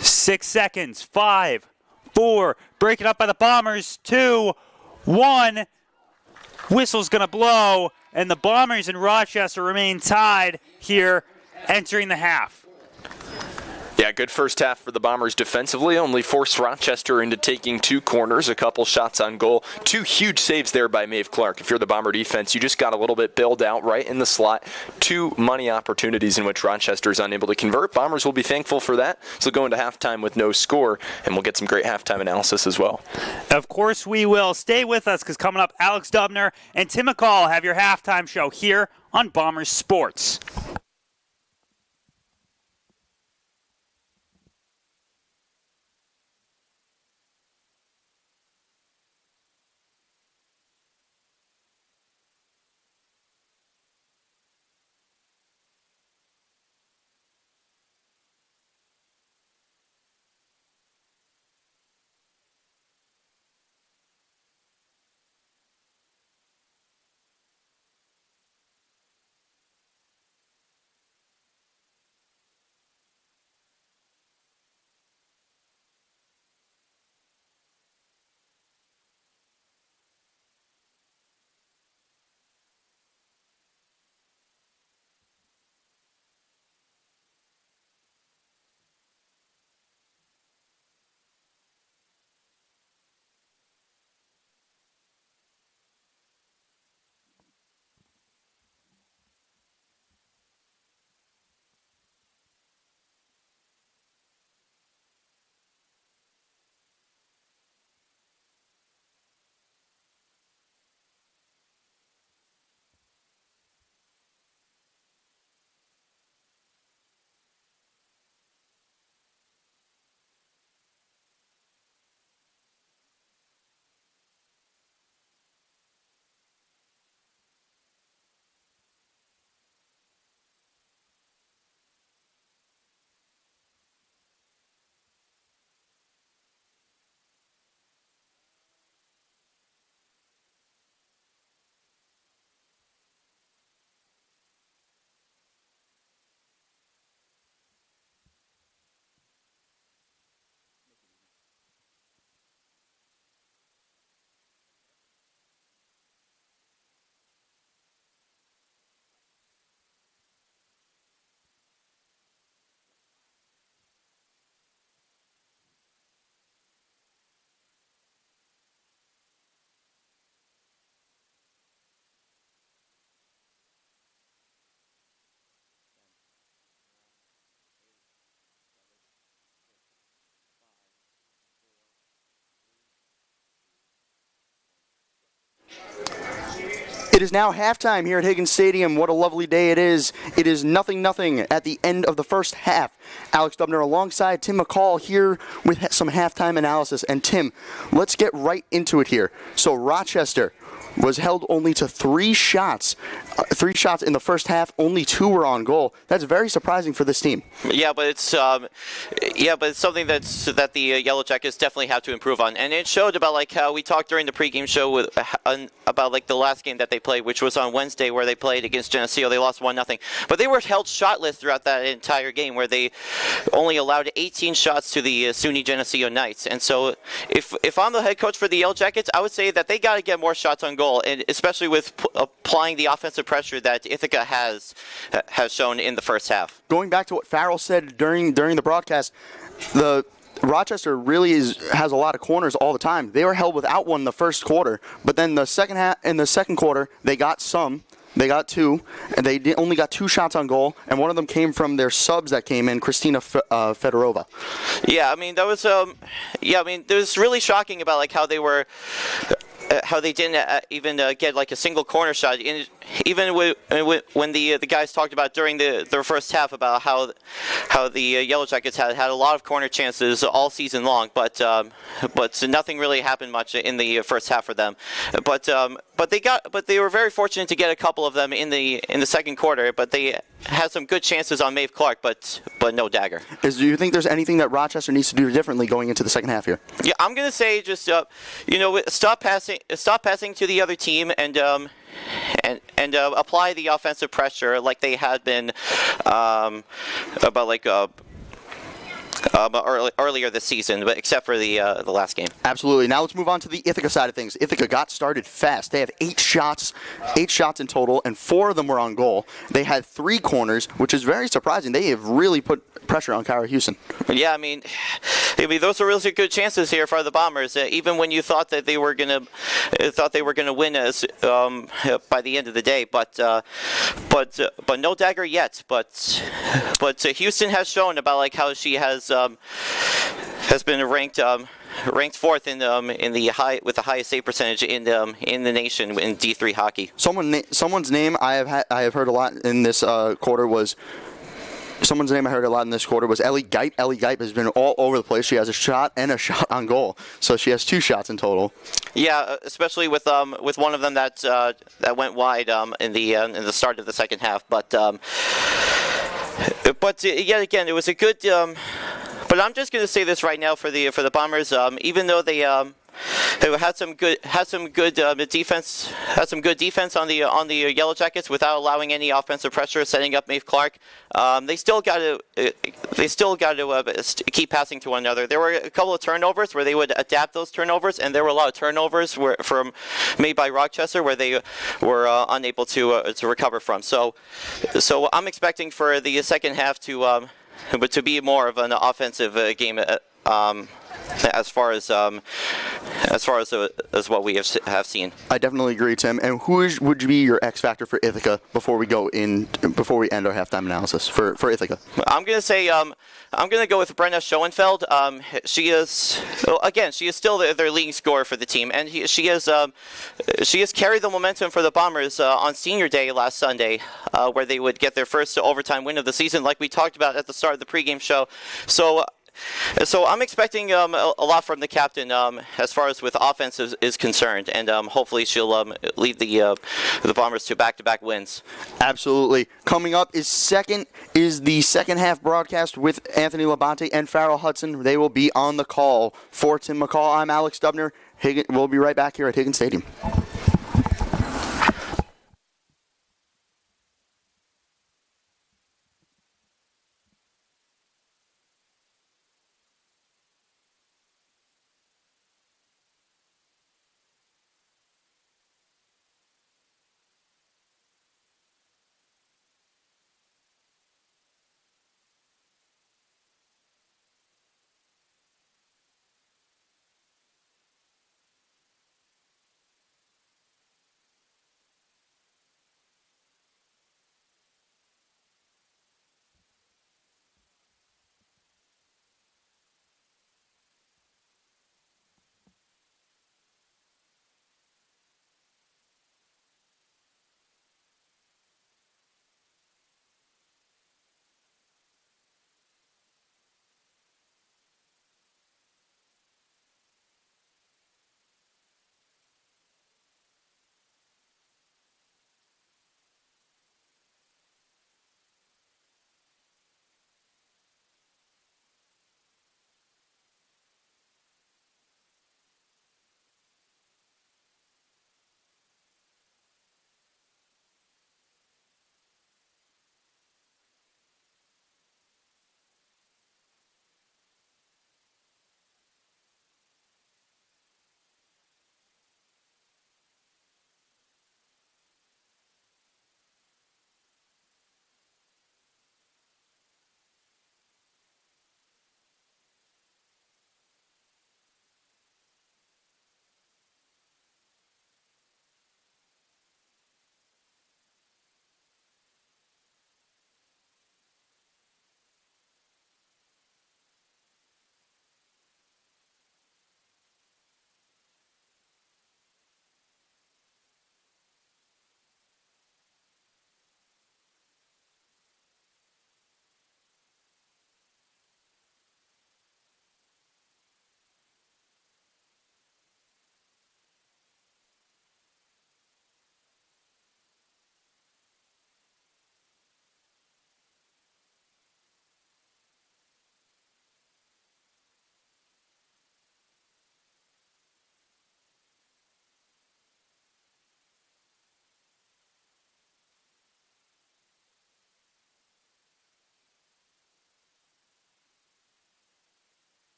6 seconds. 5, 4. Breaking up by the Bombers. 2, 1. Whistle's going to blow, and the Bombers and Rochester remain tied here entering the half. Yeah, good first half for the Bombers defensively. Only forced Rochester into taking 2 corners, a couple shots on goal. 2 huge saves there by Maeve Clark. If you're the Bomber defense, you just got a little bit bailed out right in the slot. 2 money opportunities in which Rochester is unable to convert. Bombers will be thankful for that. So go into halftime with no score, and we'll get some great halftime analysis as well. Of course we will. Stay with us because coming up, Alex Dubner and Tim McCall have your halftime show here on Bombers Sports. It is now halftime here at Higgins Stadium. What a lovely day it is. It is 0-0 at the end of the first half. Alex Dubner alongside Tim McCall here with some halftime analysis. And Tim, let's get right into it here. So Rochester was held only to 3 shots. 3 shots in the first half, only 2 were on goal. That's very surprising for this team. Yeah, but it's something that the Yellow Jackets definitely have to improve on, and it showed about like how we talked during the pregame show about like the last game that they played, which was on Wednesday, where they played against Geneseo. They lost 1-0, but they were held shotless throughout that entire game, where they only allowed 18 shots to the SUNY Geneseo Knights. And so, if I'm the head coach for the Yellow Jackets, I would say that they got to get more shots on goal, and especially with applying the offensive pressure that Ithaca has shown in the first half. Going back to what Farrell said during the broadcast, the Rochester really has a lot of corners all the time. They were held without one in the first quarter, but then in the second quarter, they got some. They got 2, and they only got 2 shots on goal, and one of them came from their subs that came in, Kristina Fedorova. Yeah, I mean that was it was really shocking about like how they were. How they didn't even get like a single corner shot. Even when the guys talked about during the first half about how the Yellow Jackets had a lot of corner chances all season long, but nothing really happened much in the first half for them. But they were very fortunate to get a couple of them in the second quarter. But they had some good chances on Maeve Clark, but no dagger. Do you think there's anything that Rochester needs to do differently going into the second half here? Yeah, I'm gonna say just stop passing to the other team and apply the offensive pressure like they had been earlier this season, but except for the last game. Absolutely. Now let's move on to the Ithaca side of things. Ithaca got started fast. They have 8 shots in total, and 4 of them were on goal. They had 3 corners, which is very surprising. They have really put pressure on Kyra Houston. Yeah, I mean, those are really good chances here for the Bombers. Even when you thought that they were gonna win as by the end of the day, but no dagger yet. But Houston has shown about like how she has been ranked 4th in the highest save percentage in the nation in D3 hockey. Someone's name I have heard a lot in this quarter was. Someone's name I heard a lot in this quarter was Ellie Geip. Ellie Geip has been all over the place. She has a shot and a shot on goal, so she has 2 shots in total. Yeah, especially with one of them that went wide in the start of the second half. But yet again, it was a good. But I'm just going to say this right now for the Bombers. Even though they had some good defense on the Yellow Jackets without allowing any offensive pressure, setting up Maeve Clark. They still got to keep passing to one another. There were a couple of turnovers where they would adapt those turnovers, and there were a lot of turnovers made by Rochester where they were unable to recover from. So I'm expecting for the second half to be more of an offensive game. As far as what we have seen. I definitely agree, Tim. And who would be your X factor for Ithaca before we end our halftime analysis for Ithaca? I'm gonna say I'm gonna go with Brenna Schoenfeld. She is still their leading scorer for the team, and she has carried the momentum for the Bombers on Senior Day last Sunday, where they would get their first overtime win of the season, like we talked about at the start of the pregame show. So I'm expecting a lot from the captain as far as with offense is concerned, and hopefully she'll lead the Bombers to back-to-back wins. Absolutely. Coming up is the second half broadcast with Anthony Labonte and Farrell Hudson. They will be on the call. For Tim McCall, I'm Alex Dubner. We'll be right back here at Higgins Stadium.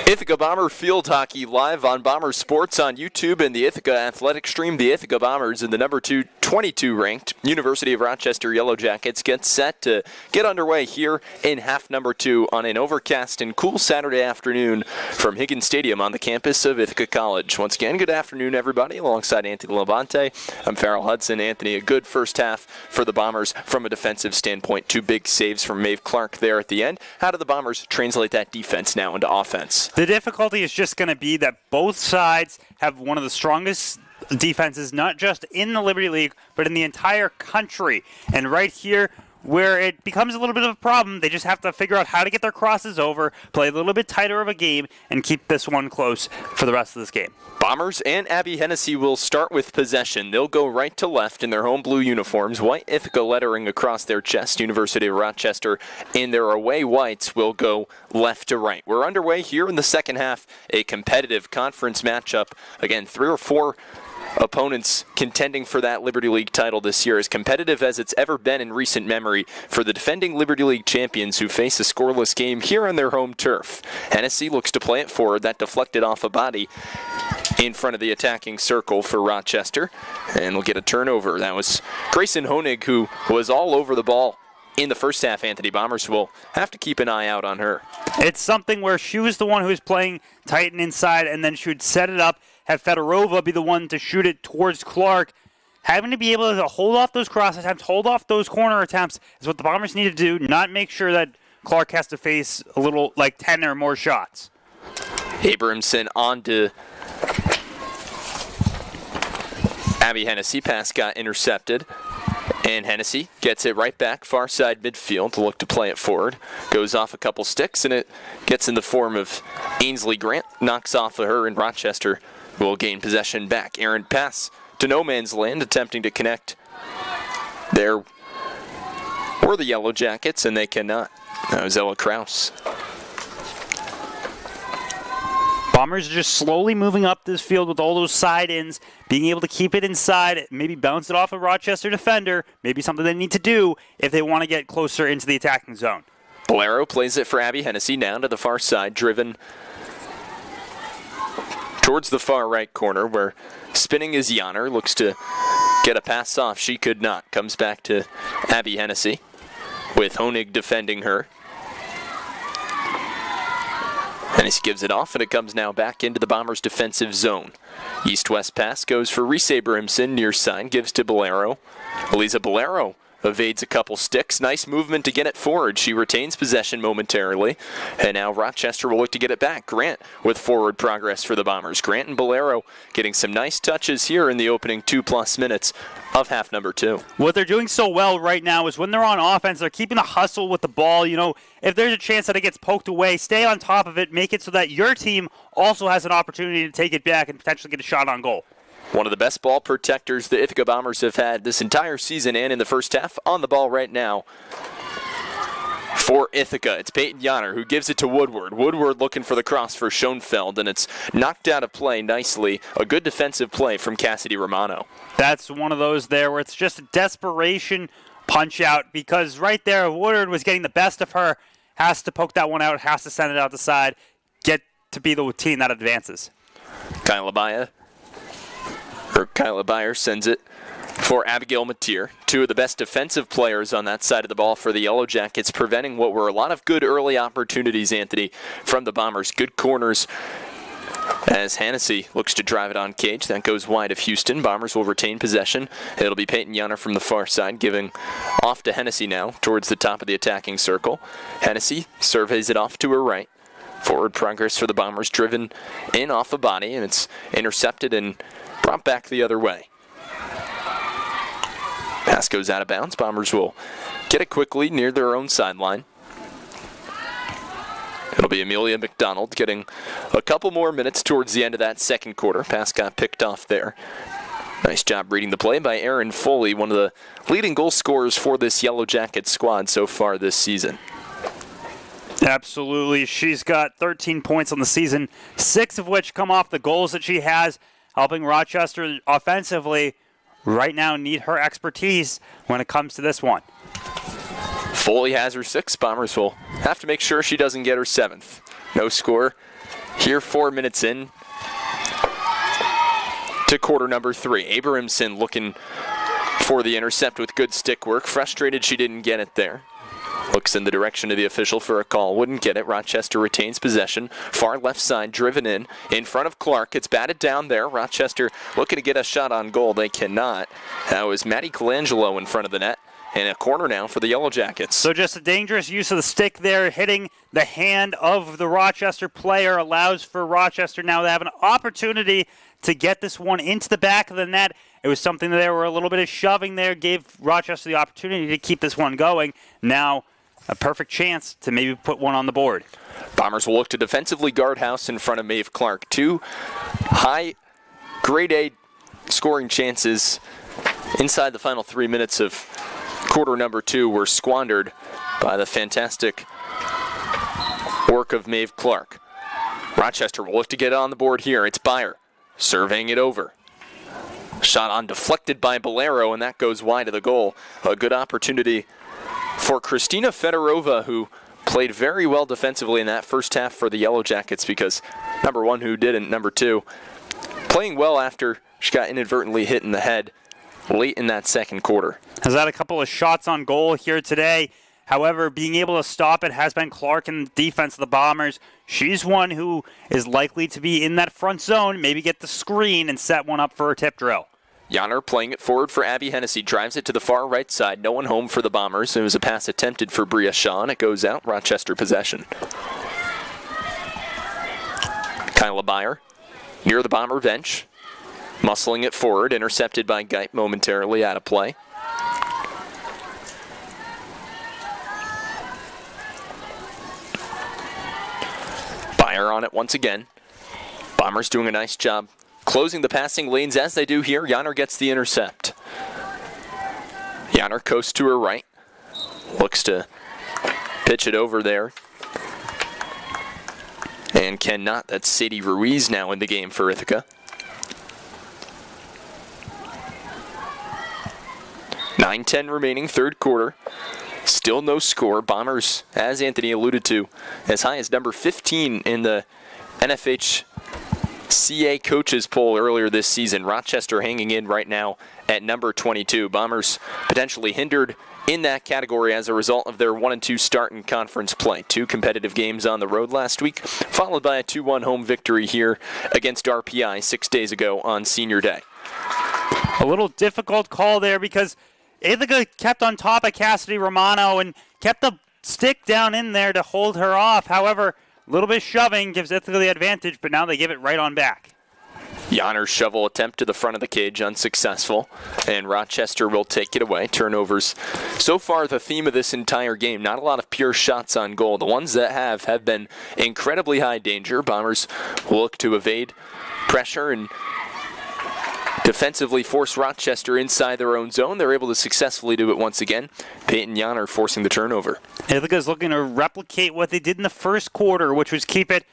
Ithaca Bomber Field Hockey live on Bomber Sports on YouTube and the Ithaca Athletic Stream. The Ithaca Bombers and the number 22 ranked University of Rochester Yellow Jackets get set to get underway here in half number 2 on an overcast and cool Saturday afternoon from Higgins Stadium on the campus of Ithaca College. Once again, good afternoon, everybody. Alongside Anthony Labonte, I'm Farrell Hudson. Anthony, a good first half for the Bombers from a defensive standpoint. 2 big saves from Maeve Clark there at the end. How do the Bombers translate that defense now into offense? The difficulty is just going to be that both sides have one of the strongest defenses, not just in the Liberty League, but in the entire country. And right here, where it becomes a little bit of a problem, they just have to figure out how to get their crosses over, play a little bit tighter of a game, and keep this one close for the rest of this game. Bombers and Abby Hennessy will start with possession. They'll go right to left in their home blue uniforms. White Ithaca lettering across their chest. University of Rochester in their away whites will go left to right. We're underway here in the second half. A competitive conference matchup. Again, 3 or 4 opponents contending for that Liberty League title this year, as competitive as it's ever been in recent memory for the defending Liberty League champions who face a scoreless game here on their home turf. Hennessy looks to play it forward. That deflected off a body in front of the attacking circle for Rochester, and we'll get a turnover. That was Grayson Honig, who was all over the ball in the first half. Anthony, Bombers will have to keep an eye out on her. It's something where she was the one who was playing tight and inside, and then she would set it up, have Fedorova be the one to shoot it towards Clark. Having to be able to hold off those cross attempts, hold off those corner attempts is what the Bombers need to do, not make sure that Clark has to face a little, like 10 or more shots. Abramson on to Abby Hennessy. Pass got intercepted. And Hennessy gets it right back, far side midfield to look to play it forward. Goes off a couple sticks, and it gets in the form of Ainsley Grant. Knocks off of her, and Rochester will gain possession back. Errant pass to no man's land, attempting to connect. There were the Yellow Jackets, and they cannot. That was Ella Kraus. Bombers are just slowly moving up this field with all those side-ins, being able to keep it inside, maybe bounce it off a Rochester defender, maybe something they need to do if they want to get closer into the attacking zone. Bolero plays it for Abby Hennessy, down to the far side, driven towards the far right corner, where spinning is Janner, looks to get a pass off. She could not. Comes back to Abby Hennessy, with Honig defending her. Hennessy gives it off, and it comes now back into the Bombers' defensive zone. East-west pass goes for Reese Abramson, near side, gives to Bolero. Eliza Bolero evades a couple sticks. Nice movement to get it forward. She retains possession momentarily, and now Rochester will look to get it back. Grant with forward progress for the Bombers. Grant and Bolero getting some nice touches here in the opening 2+ minutes of half number 2. What they're doing so well right now is when they're on offense, they're keeping the hustle with the ball. You know, if there's a chance that it gets poked away, stay on top of it, make it so that your team also has an opportunity to take it back and potentially get a shot on goal. One of the best ball protectors the Ithaca Bombers have had this entire season and in the first half, on the ball right now for Ithaca. It's Peyton Janner who gives it to Woodward. Woodward looking for the cross for Schoenfeld, and it's knocked out of play nicely. A good defensive play from Cassidy Romano. That's one of those there where it's just a desperation punch out, because right there Woodward was getting the best of her, has to poke that one out, has to send it out the side, get to be the team that advances. Kyla Beyer sends it for Abigail Mateer. 2 of the best defensive players on that side of the ball for the Yellow Jackets, preventing what were a lot of good early opportunities, Anthony, from the Bombers. Good corners as Hennessy looks to drive it on cage. That goes wide of Houston. Bombers will retain possession. It'll be Peyton Janner from the far side, giving off to Hennessy now towards the top of the attacking circle. Hennessy surveys it off to her right. Forward progress for the Bombers, driven in off a body, and it's intercepted and brought back the other way. Pass goes out of bounds. Bombers will get it quickly near their own sideline. It'll be Amelia McDonald getting a couple more minutes towards the end of that second quarter. Pass got picked off there. Nice job reading the play by Erin Foley, one of the leading goal scorers for this Yellow Jacket squad so far this season. Absolutely. She's got 13 points on the season, 6 of which come off the goals that she has, helping Rochester offensively right now need her expertise when it comes to this one. Foley has her 6th. Bombers will have to make sure she doesn't get her 7th. No score Here 4 minutes in to quarter number 3. Abramson looking for the intercept with good stick work. Frustrated she didn't get it there. Looks in the direction of the official for a call. Wouldn't get it. Rochester retains possession. Far left side, driven in front of Clark. It's batted down there. Rochester looking to get a shot on goal. They cannot. That was Maddie Colangelo in front of the net. And a corner now for the Yellow Jackets. So just a dangerous use of the stick there, hitting the hand of the Rochester player, allows for Rochester now to have an opportunity to get this one into the back of the net. It was something that there were a little bit of shoving there, gave Rochester the opportunity to keep this one going. Now a perfect chance to maybe put one on the board. Bombers will look to defensively guard house in front of Maeve Clark. 2 high grade A scoring chances inside the final 3 minutes of quarter number 2 were squandered by the fantastic work of Maeve Clark. Rochester will look to get on the board here. It's Byer surveying it over. Shot on deflected by Bolero, and that goes wide of the goal. A good opportunity for Kristina Fedorova, who played very well defensively in that first half for the Yellow Jackets, because number 1 who didn't, number 2, playing well after she got inadvertently hit in the head late in that second quarter. Has had a couple of shots on goal here today. However, being able to stop it has been Clark in the defense of the Bombers. She's one who is likely to be in that front zone, maybe get the screen and set one up for a tip drill. Yanner playing it forward for Abby Hennessy, drives it to the far right side. No one home for the Bombers. It was a pass attempted for Bria Shaw, and it goes out. Rochester possession. Kyla Byer near the Bomber bench, muscling it forward, intercepted by Geit momentarily out of play. Byer on it once again. Bombers doing a nice job closing the passing lanes as they do here. Yanner gets the intercept. Yanner coasts to her right. Looks to pitch it over there. And cannot. That's Sadie Ruiz now in the game for Ithaca. 9:10 remaining, third quarter. Still no score. Bombers, as Anthony alluded to, as high as number 15 in the NFHCA coaches poll earlier this season. Rochester hanging in right now at number 22. Bombers potentially hindered in that category as a result of their 1-2 start in conference play. 2 competitive games on the road last week, followed by a 2-1 home victory here against RPI 6 days ago on Senior Day. A little difficult call there because Ithaca kept on top of Cassidy Romano and kept the stick down in there to hold her off. However, a little bit of shoving gives Ithaca the advantage, but now they give it right on back. Yanner's shovel attempt to the front of the cage unsuccessful, and Rochester will take it away. Turnovers, so far the theme of this entire game. Not a lot of pure shots on goal. The ones that have been incredibly high danger. Bombers will look to evade pressure and defensively force Rochester inside their own zone. They're able to successfully do it once again. Peyton Yanner forcing the turnover. Ithaca's looking to replicate what they did in the first quarter, which was keep it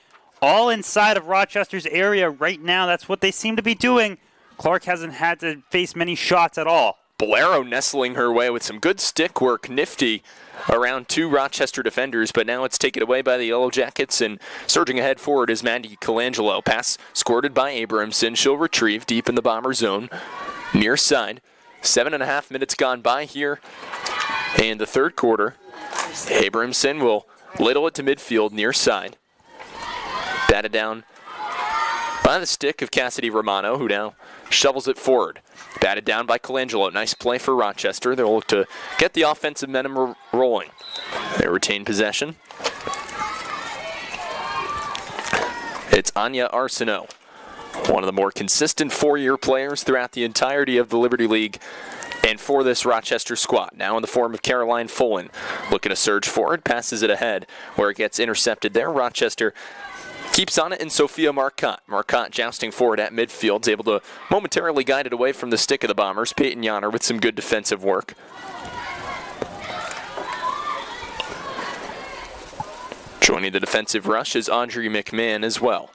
all inside of Rochester's area right now. That's what they seem to be doing. Clark hasn't had to face many shots at all. Bolero nestling her way with some good stick work, nifty around 2 Rochester defenders, but now it's taken away by the Yellow Jackets, and surging ahead forward is Mandy Colangelo. Pass squirted by Abramson. She'll retrieve deep in the Bomber zone, near side. 7.5 minutes gone by here in the third quarter. Abramson will ladle it to midfield, near side. Batted down by the stick of Cassidy Romano, who now shovels it forward. Batted down by Colangelo. Nice play for Rochester. They'll look to get the offensive momentum rolling. They retain possession. It's Anya Arsenault, one of the more consistent 4-year players throughout the entirety of the Liberty League. And for this Rochester squad, now in the form of Caroline Fullen. Looking to surge forward, passes it ahead where it gets intercepted there. Rochester keeps on it, and Sophia Marcotte. Marcotte jousting forward at midfield, is able to momentarily guide it away from the stick of the Bombers. Peyton Yanner with some good defensive work. Joining the defensive rush is Audrey McMahon as well.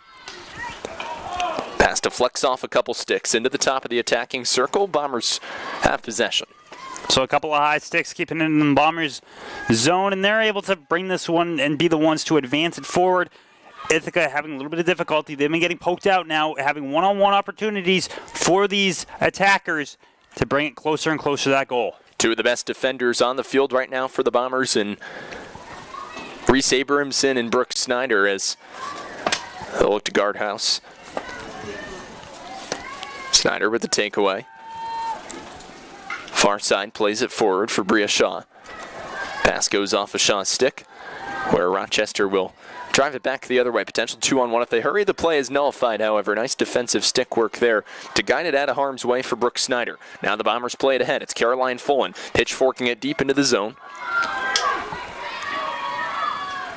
Pass to flex off a couple sticks into the top of the attacking circle. Bombers have possession. So a couple of high sticks keeping it in the Bombers' zone, and they're able to bring this one and be the ones to advance it forward. Ithaca having a little bit of difficulty. They've been getting poked out now, having one-on-one opportunities for these attackers to bring it closer and closer to that goal. Two of the best defenders on the field right now for the Bombers, and Reese Abramson and Brooke Snyder as they'll look to guard house. Snyder with the takeaway. Far side plays it forward for Bria Shaw. Pass goes off of Shaw's stick, where Rochester will drive it back the other way. Potential 2-on-1 if they hurry. The play is nullified, however. Nice defensive stick work there to guide it out of harm's way for Brooke Snyder. Now the Bombers play it ahead. It's Caroline Fullen pitchforking it deep into the zone.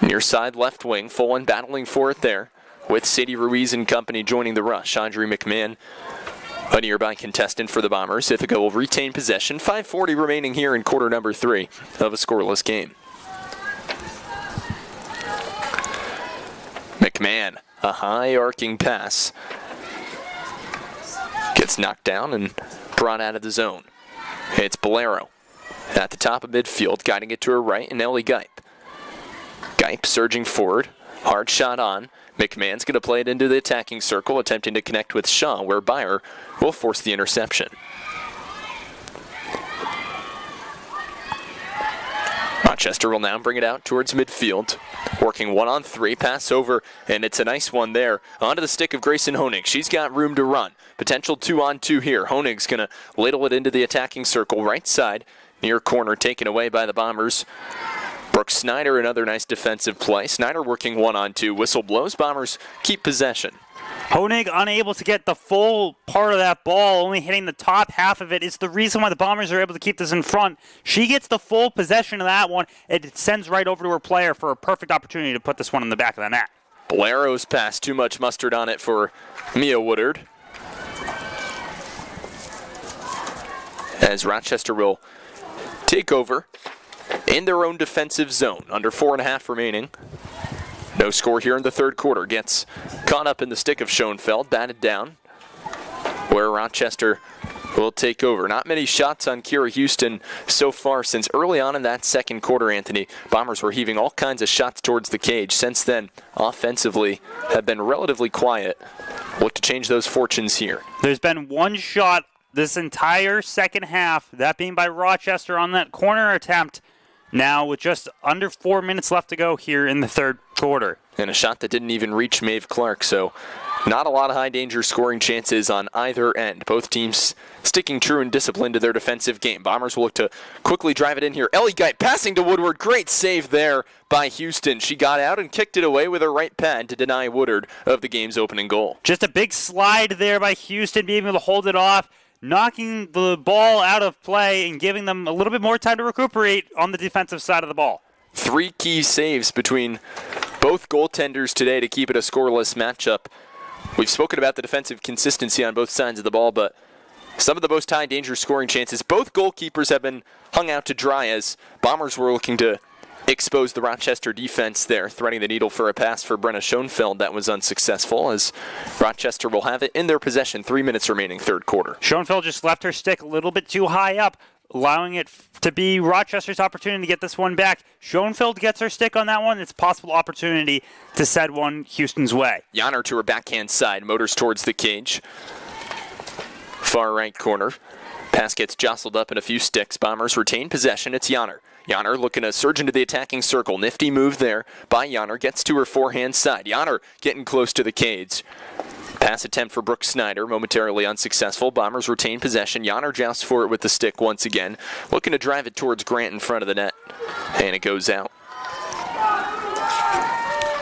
Near side left wing, Fullen battling for it there with Sadie Ruiz and company joining the rush. Audrey McMahon, a nearby contestant for the Bombers. Ithaca will retain possession. 5:40 remaining here in quarter number 3 of a scoreless game. McMahon, a high arcing pass. Gets knocked down and brought out of the zone. It's Bolero at the top of midfield, guiding it to her right, and Ellie Gipe. Gipe surging forward, hard shot on. McMahon's going to play it into the attacking circle, attempting to connect with Shaw, where Byer will force the interception. Rochester will now bring it out towards midfield. Working 1-on-3, pass over, and it's a nice one there. Onto the stick of Grayson Honig. She's got room to run. Potential 2-on-2 here. Honig's going to ladle it into the attacking circle, right side, near corner, taken away by the Bombers. Brooke Snyder, another nice defensive play. Snyder working 1-on-2. Whistle blows. Bombers keep possession. Honig unable to get the full part of that ball, only hitting the top half of it. It's the reason why the Bombers are able to keep this in front. She gets the full possession of that one. It sends right over to her player for a perfect opportunity to put this one in the back of the net. Bolero's pass, too much mustard on it for Mia Woodard. As Rochester will take over in their own defensive zone. Under 4.5 remaining. No score here in the third quarter. Gets caught up in the stick of Schoenfeld, batted down, where Rochester will take over. Not many shots on Kira Houston so far since early on in that second quarter, Anthony. Bombers were heaving all kinds of shots towards the cage. Since then, offensively, have been relatively quiet. Look to change those fortunes here. There's been one shot this entire second half, that being by Rochester on that corner attempt. Now with just under 4 minutes left to go here in the third quarter. And a shot that didn't even reach Maeve Clark, so not a lot of high danger scoring chances on either end. Both teams sticking true and disciplined to their defensive game. Bombers will look to quickly drive it in here. Ellie Gipe passing to Woodward. Great save there by Houston. She got out and kicked it away with her right pad to deny Woodard of the game's opening goal. Just a big slide there by Houston, being able to hold it off, knocking the ball out of play and giving them a little bit more time to recuperate on the defensive side of the ball. 3 key saves between both goaltenders today to keep it a scoreless matchup. We've spoken about the defensive consistency on both sides of the ball, but some of the most high danger scoring chances, both goalkeepers have been hung out to dry as Bombers were looking to expose the Rochester defense there, threading the needle for a pass for Brenna Schoenfeld that was unsuccessful, as Rochester will have it in their possession. 3 minutes remaining, third quarter. Schoenfeld just left her stick a little bit too high up, allowing it to be Rochester's opportunity to get this one back. Schoenfeld gets her stick on that one. It's a possible opportunity to send one Houston's way. Yanner to her backhand side, motors towards the cage. Far right corner. Pass gets jostled up in a few sticks. Bombers retain possession. It's Yanner. Yanner looking to surge into the attacking circle. Nifty move there by Yanner. Gets to her forehand side. Yanner getting close to the cage. Pass attempt for Brooke Snyder, momentarily unsuccessful. Bombers retain possession. Yanner jousts for it with the stick once again. Looking to drive it towards Grant in front of the net. And it goes out.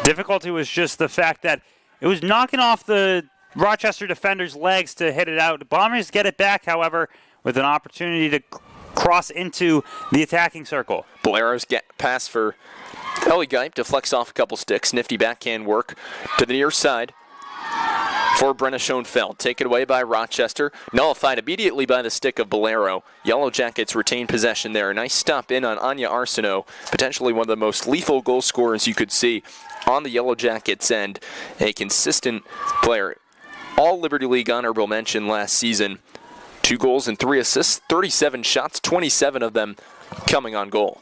Difficulty was just the fact that it was knocking off the Rochester defender's legs to hit it out. The Bombers get it back, however, with an opportunity to cross into the attacking circle. Bolero's pass for Ellie Gipe, deflects off a couple sticks. Nifty backhand work to the near side for Brenna Schoenfeld. Taken away by Rochester. Nullified immediately by the stick of Bolero. Yellow Jackets retain possession there. A nice stop in on Anya Arsenault. Potentially one of the most lethal goal scorers you could see on the Yellow Jackets, and a consistent player. All Liberty League honorable mention last season. 2 goals and 3 assists, 37 shots, 27 of them coming on goal.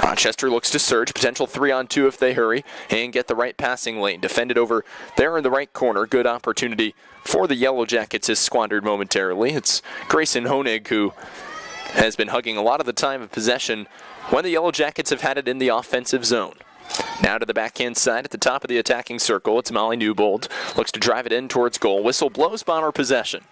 Rochester looks to surge, potential 3-on-2 if they hurry and get the right passing lane. Defended over there in the right corner. Good opportunity for the Yellow Jackets is squandered momentarily. It's Grayson Honig who has been hugging a lot of the time of possession when the Yellow Jackets have had it in the offensive zone. Now to the backhand side at the top of the attacking circle. It's Molly Newbold. Looks to drive it in towards goal. Whistle blows, Bomber possession.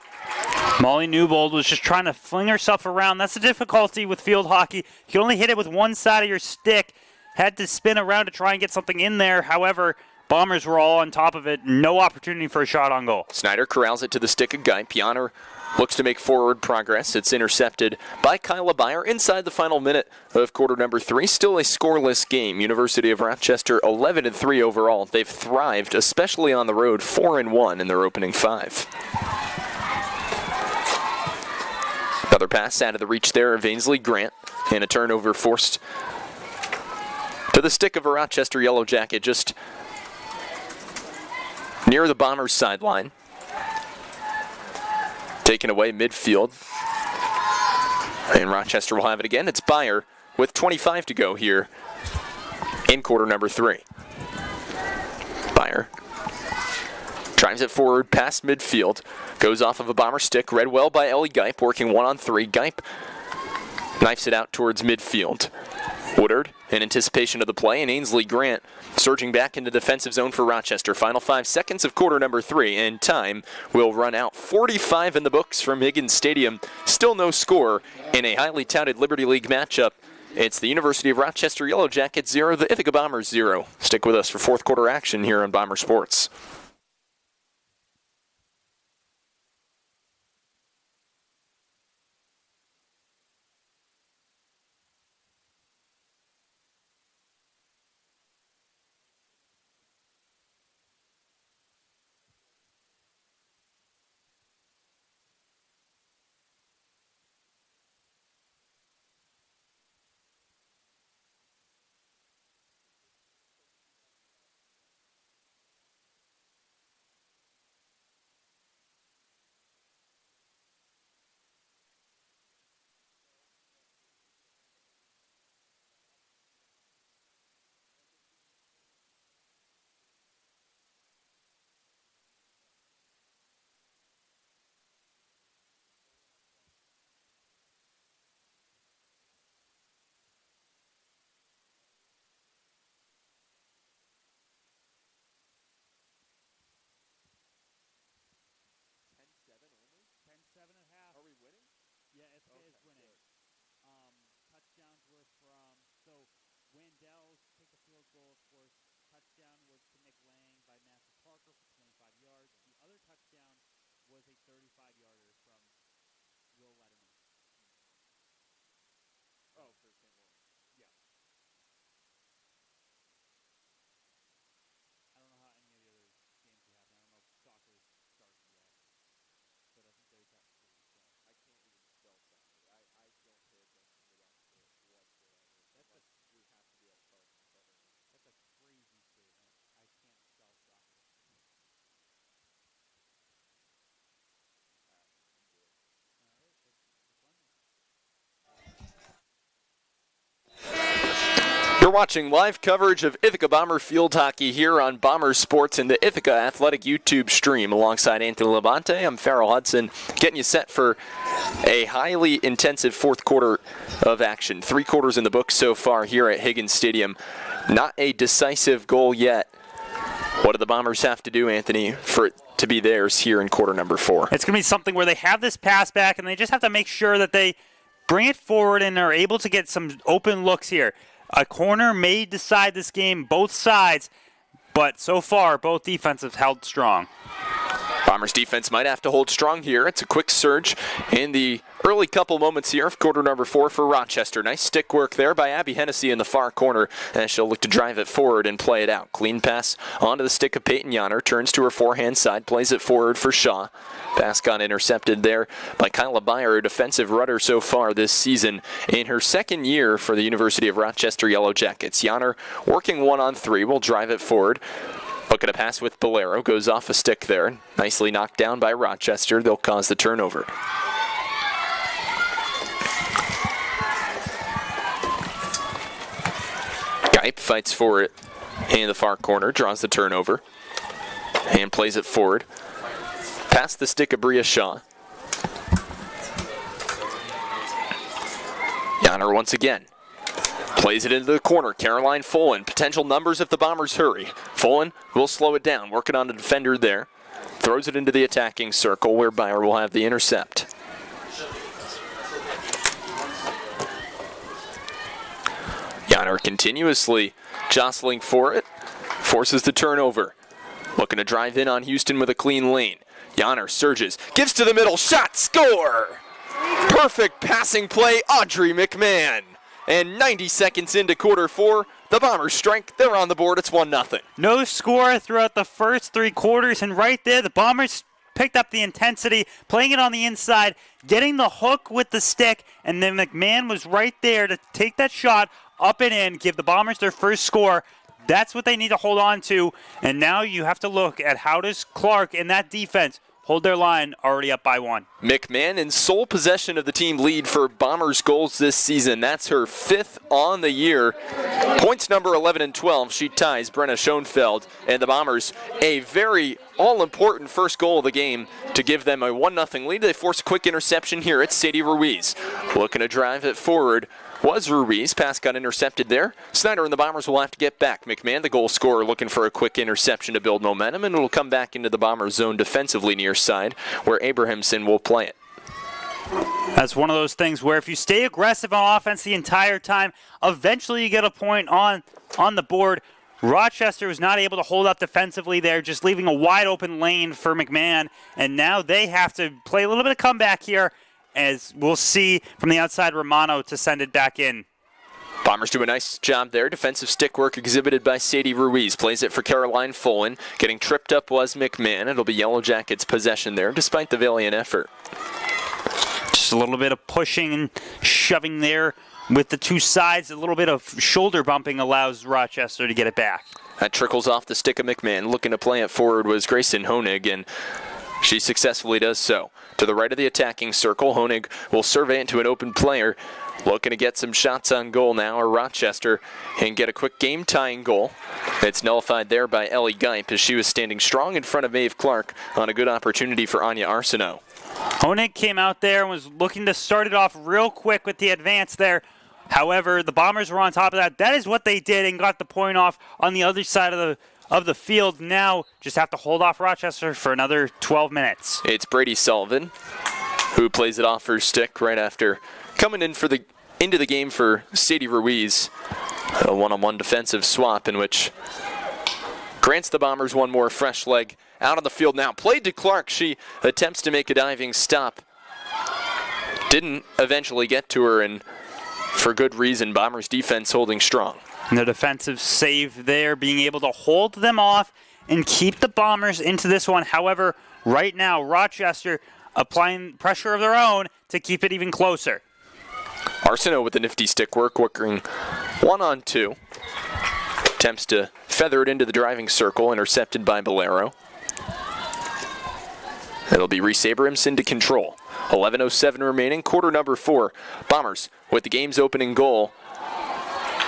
Molly Newbold was just trying to fling herself around. That's the difficulty with field hockey. You can only hit it with one side of your stick. Had to spin around to try and get something in there. However, Bombers were all on top of it. No opportunity for a shot on goal. Snyder corrals it to the stick of Guy. Pianer looks to make forward progress. It's intercepted by Kyla Beyer inside the final minute of quarter number 3. Still a scoreless game. University of Rochester 11-3 overall. They've thrived, especially on the road, 4-1 in their opening 5. Another pass out of the reach there of Ainsley Grant, and a turnover forced to the stick of a Rochester Yellow Jacket just near the Bombers' sideline. Taken away midfield. And Rochester will have it again. It's Beyer with 25 to go here in quarter number 3. Beyer drives it forward past midfield. Goes off of a Bomber stick. Read well by Ellie Geip, working 1-on-3. Geip knifes it out towards midfield. Woodard in anticipation of the play, and Ainsley Grant surging back into defensive zone for Rochester. Final 5 seconds of quarter number 3, and time will run out. 45 in the books from Higgins Stadium. Still no score in a highly touted Liberty League matchup. It's the University of Rochester Yellow Jackets 0, the Ithaca Bombers 0. Stick with us for fourth quarter action here on Bomber Sports. Touchdowns were from, so Wandell took the field goal, of course. Touchdown was to Nick Lang by Matthew Parker for 25 yards. The other touchdown was a 35-yarder from Will Letterman. Oh, for St. Louis. Yeah. I don't know how any of the other games are happening. I don't know if soccer has started yet. But I think they technically, so. I can't even spell soccer. I don't pay attention to that sport whatsoever. We have to be at a park and covering it. That's a crazy statement. I can't spell soccer. You're watching live coverage of Ithaca Bomber Field Hockey here on Bomber Sports in the Ithaca Athletic YouTube stream. Alongside Anthony Labonte, I'm Farrell Hudson, getting you set for a highly intensive fourth quarter of action. 3 quarters in the book so far here at Higgins Stadium. Not a decisive goal yet. What do the Bombers have to do, Anthony, for it to be theirs here in quarter number 4? It's going to be something where they have this pass back, and they just have to make sure that they bring it forward and are able to get some open looks here. A corner may decide this game, both sides, but so far, both defenses held strong. Bombers defense might have to hold strong here. It's a quick surge in the early couple moments here of quarter number 4 for Rochester. Nice stick work there by Abby Hennessy in the far corner, and she'll look to drive it forward and play it out. Clean pass onto the stick of Peyton Yonner, turns to her forehand side, plays it forward for Shaw. Pass got intercepted there by Kyla Beyer, a defensive rudder so far this season in her second year for the University of Rochester Yellow Jackets. Yonner working 1-on-3, will drive it forward. Look at a pass with Bolero, goes off a stick there. Nicely knocked down by Rochester. They'll cause the turnover. Gipe fights for it in the far corner, draws the turnover, and plays it forward. Past the stick of Bria Shaw. Yanner once again. Plays it into the corner. Caroline Folan. Potential numbers if the Bombers hurry. Folan will slow it down. Working on the defender there. Throws it into the attacking circle where Byer will have the intercept. Yanner continuously jostling for it. Forces the turnover. Looking to drive in on Houston with a clean lane. Yanner surges. Gives to the middle. Shot. Score! Perfect passing play. Audrey McMahon. And 90 seconds into quarter 4, the Bombers strike. They're on the board. It's 1-0. No score throughout the first 3 quarters, and right there, the Bombers picked up the intensity, playing it on the inside, getting the hook with the stick, and then McMahon was right there to take that shot up and in, give the Bombers their first score. That's what they need to hold on to, and now you have to look at how does Clark and that defense hold their line, already up by 1. McMahon in sole possession of the team lead for Bombers goals this season. That's her 5th on the year. Points number 11 and 12. She ties Brenna Schoenfeld and the Bombers a very all-important first goal of the game to give them a 1-0 lead. They force a quick interception here. It's Sadie Ruiz looking to drive it forward. Was Ruiz. Pass got intercepted there. Snyder and the Bombers will have to get back. McMahon, the goal scorer, looking for a quick interception to build momentum, and it will come back into the Bombers' zone defensively near side, where Abrahamson will play it. That's one of those things where if you stay aggressive on offense the entire time, eventually you get a point on the board. Rochester was not able to hold up defensively there, just leaving a wide open lane for McMahon, and now they have to play a little bit of comeback here, as we'll see from the outside Romano to send it back in. Bombers do a nice job there. Defensive stick work exhibited by Sadie Ruiz. Plays it for Caroline Folan. Getting tripped up was McMahon. It'll be Yellow Jackets' possession there, despite the valiant effort. Just a little bit of pushing and shoving there with the 2 sides. A little bit of shoulder bumping allows Rochester to get it back. That trickles off the stick of McMahon. Looking to play it forward was Grayson Honig, and she successfully does so. To the right of the attacking circle, Honig will survey into an open player. Looking to get some shots on goal now, or Rochester, and get a quick game-tying goal. It's nullified there by Ellie Gipe as she was standing strong in front of Maeve Clark on a good opportunity for Anya Arsenault. Honig came out there and was looking to start it off real quick with the advance there. However, the Bombers were on top of that. That is what they did and got the point off on the other side of the field. Now just have to hold off Rochester for another 12 minutes. It's Brady Sullivan who plays it off her stick right after coming in into the game for Sadie Ruiz. A one-on-one defensive swap in which grants the Bombers one more fresh leg out on the field now. Played to Clark. She attempts to make a diving stop. Didn't eventually get to her, and for good reason. Bombers defense holding strong. And the defensive save there, being able to hold them off and keep the Bombers into this one. However, right now, Rochester applying pressure of their own to keep it even closer. Arsenault with the nifty stick work, working 1-on-2. Attempts to feather it into the driving circle, intercepted by Bolero. It'll be Reese Abrahamson to control. 11:07 remaining, quarter number 4. Bombers with the game's opening goal.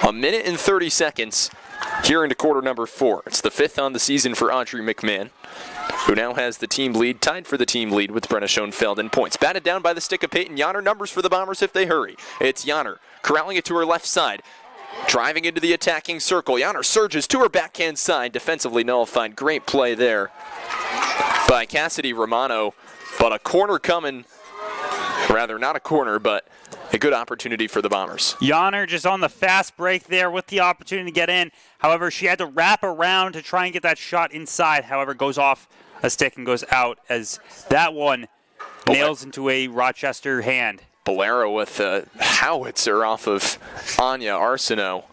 1 minute and 30 seconds here into quarter number 4. It's the 5th on the season for Audrey McMahon, who now has the team lead, tied for the team lead with Brenna Schoenfeld in points. Batted down by the stick of Peyton Yanner. Numbers for the Bombers if they hurry. It's Yanner corralling it to her left side. Driving into the attacking circle. Yanner surges to her backhand side. Defensively nullified. Great play there by Cassidy Romano. But a corner coming. Rather, not a corner, but a good opportunity for the Bombers. Yanner just on the fast break there with the opportunity to get in. However, she had to wrap around to try and get that shot inside. However, goes off a stick and goes out as that one nails into a Rochester hand. Bolero with a howitzer off of Anya Arsenault.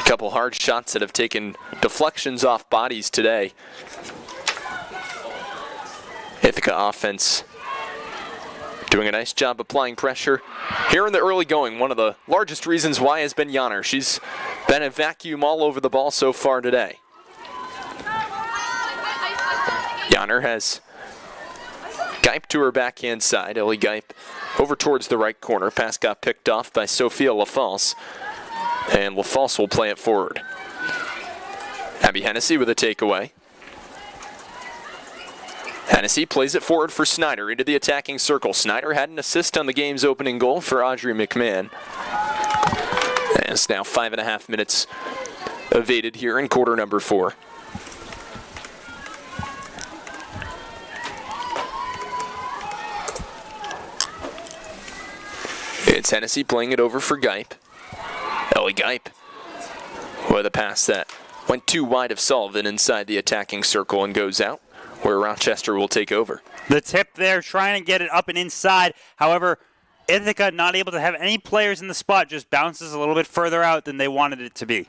A couple hard shots that have taken deflections off bodies today. Ithaca offense doing a nice job applying pressure. Here in the early going, one of the largest reasons why has been Yanner. She's been a vacuum all over the ball so far today. Yanner has Gipe to her backhand side. Ellie Gipe over towards the right corner. Pass got picked off by Sophia LaFalce. And LaFosse will play it forward. Abby Hennessy with a takeaway. Hennessy plays it forward for Snyder into the attacking circle. Snyder had an assist on the game's opening goal for Audrey McMahon. And it's now 5.5 minutes evaded here in quarter number 4. It's Hennessy playing it over for Gipe. Ellie Gipe with a pass that went too wide of Sullivan inside the attacking circle and goes out, where Rochester will take over. The tip there, trying to get it up and inside. However, Ithaca not able to have any players in the spot, just bounces a little bit further out than they wanted it to be.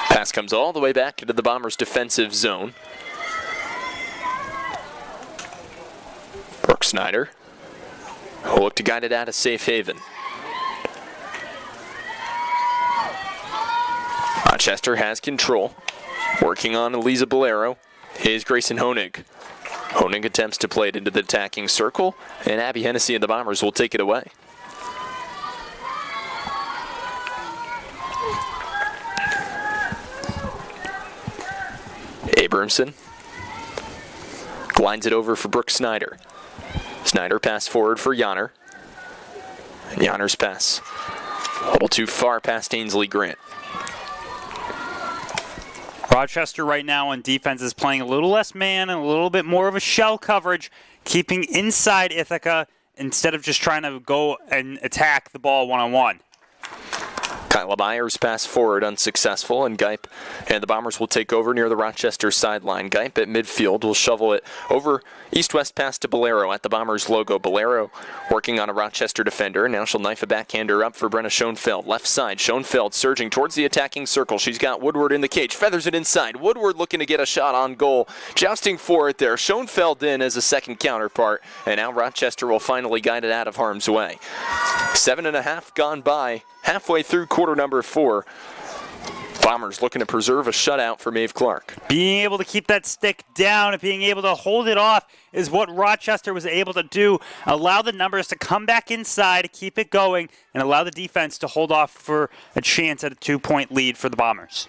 Pass comes all the way back into the Bombers' defensive zone. Brooke Snyder will look to guide it out of safe haven. Rochester has control. Working on Eliza Bolero is Grayson Honig. Honig attempts to play it into the attacking circle, and Abby Hennessy and the Bombers will take it away. Abramson glides it over for Brooke Snyder. Snyder pass forward for Yanner. And Yanner's pass a little too far past Ainsley Grant. Rochester right now on defense is playing a little less man and a little bit more of a shell coverage, keeping inside Ithaca instead of just trying to go and attack the ball one-on-one. Kyla Myers pass forward unsuccessful, and Gipe and the Bombers will take over near the Rochester sideline. Gipe at midfield will shovel it over east-west pass to Bolero at the Bombers logo. Bolero working on a Rochester defender. Now she'll knife a backhander up for Brenna Schoenfeld. Left side, Schoenfeld surging towards the attacking circle. She's got Woodward in the cage, feathers it inside. Woodward looking to get a shot on goal. Jousting for it there. Schoenfeld in as a second counterpart, and now Rochester will finally guide it out of harm's way. 7.5 gone by. Halfway through quarter number 4, Bombers looking to preserve a shutout for Maeve Clark. Being able to keep that stick down and being able to hold it off is what Rochester was able to do. Allow the numbers to come back inside, keep it going, and allow the defense to hold off for a chance at a 2-point lead for the Bombers.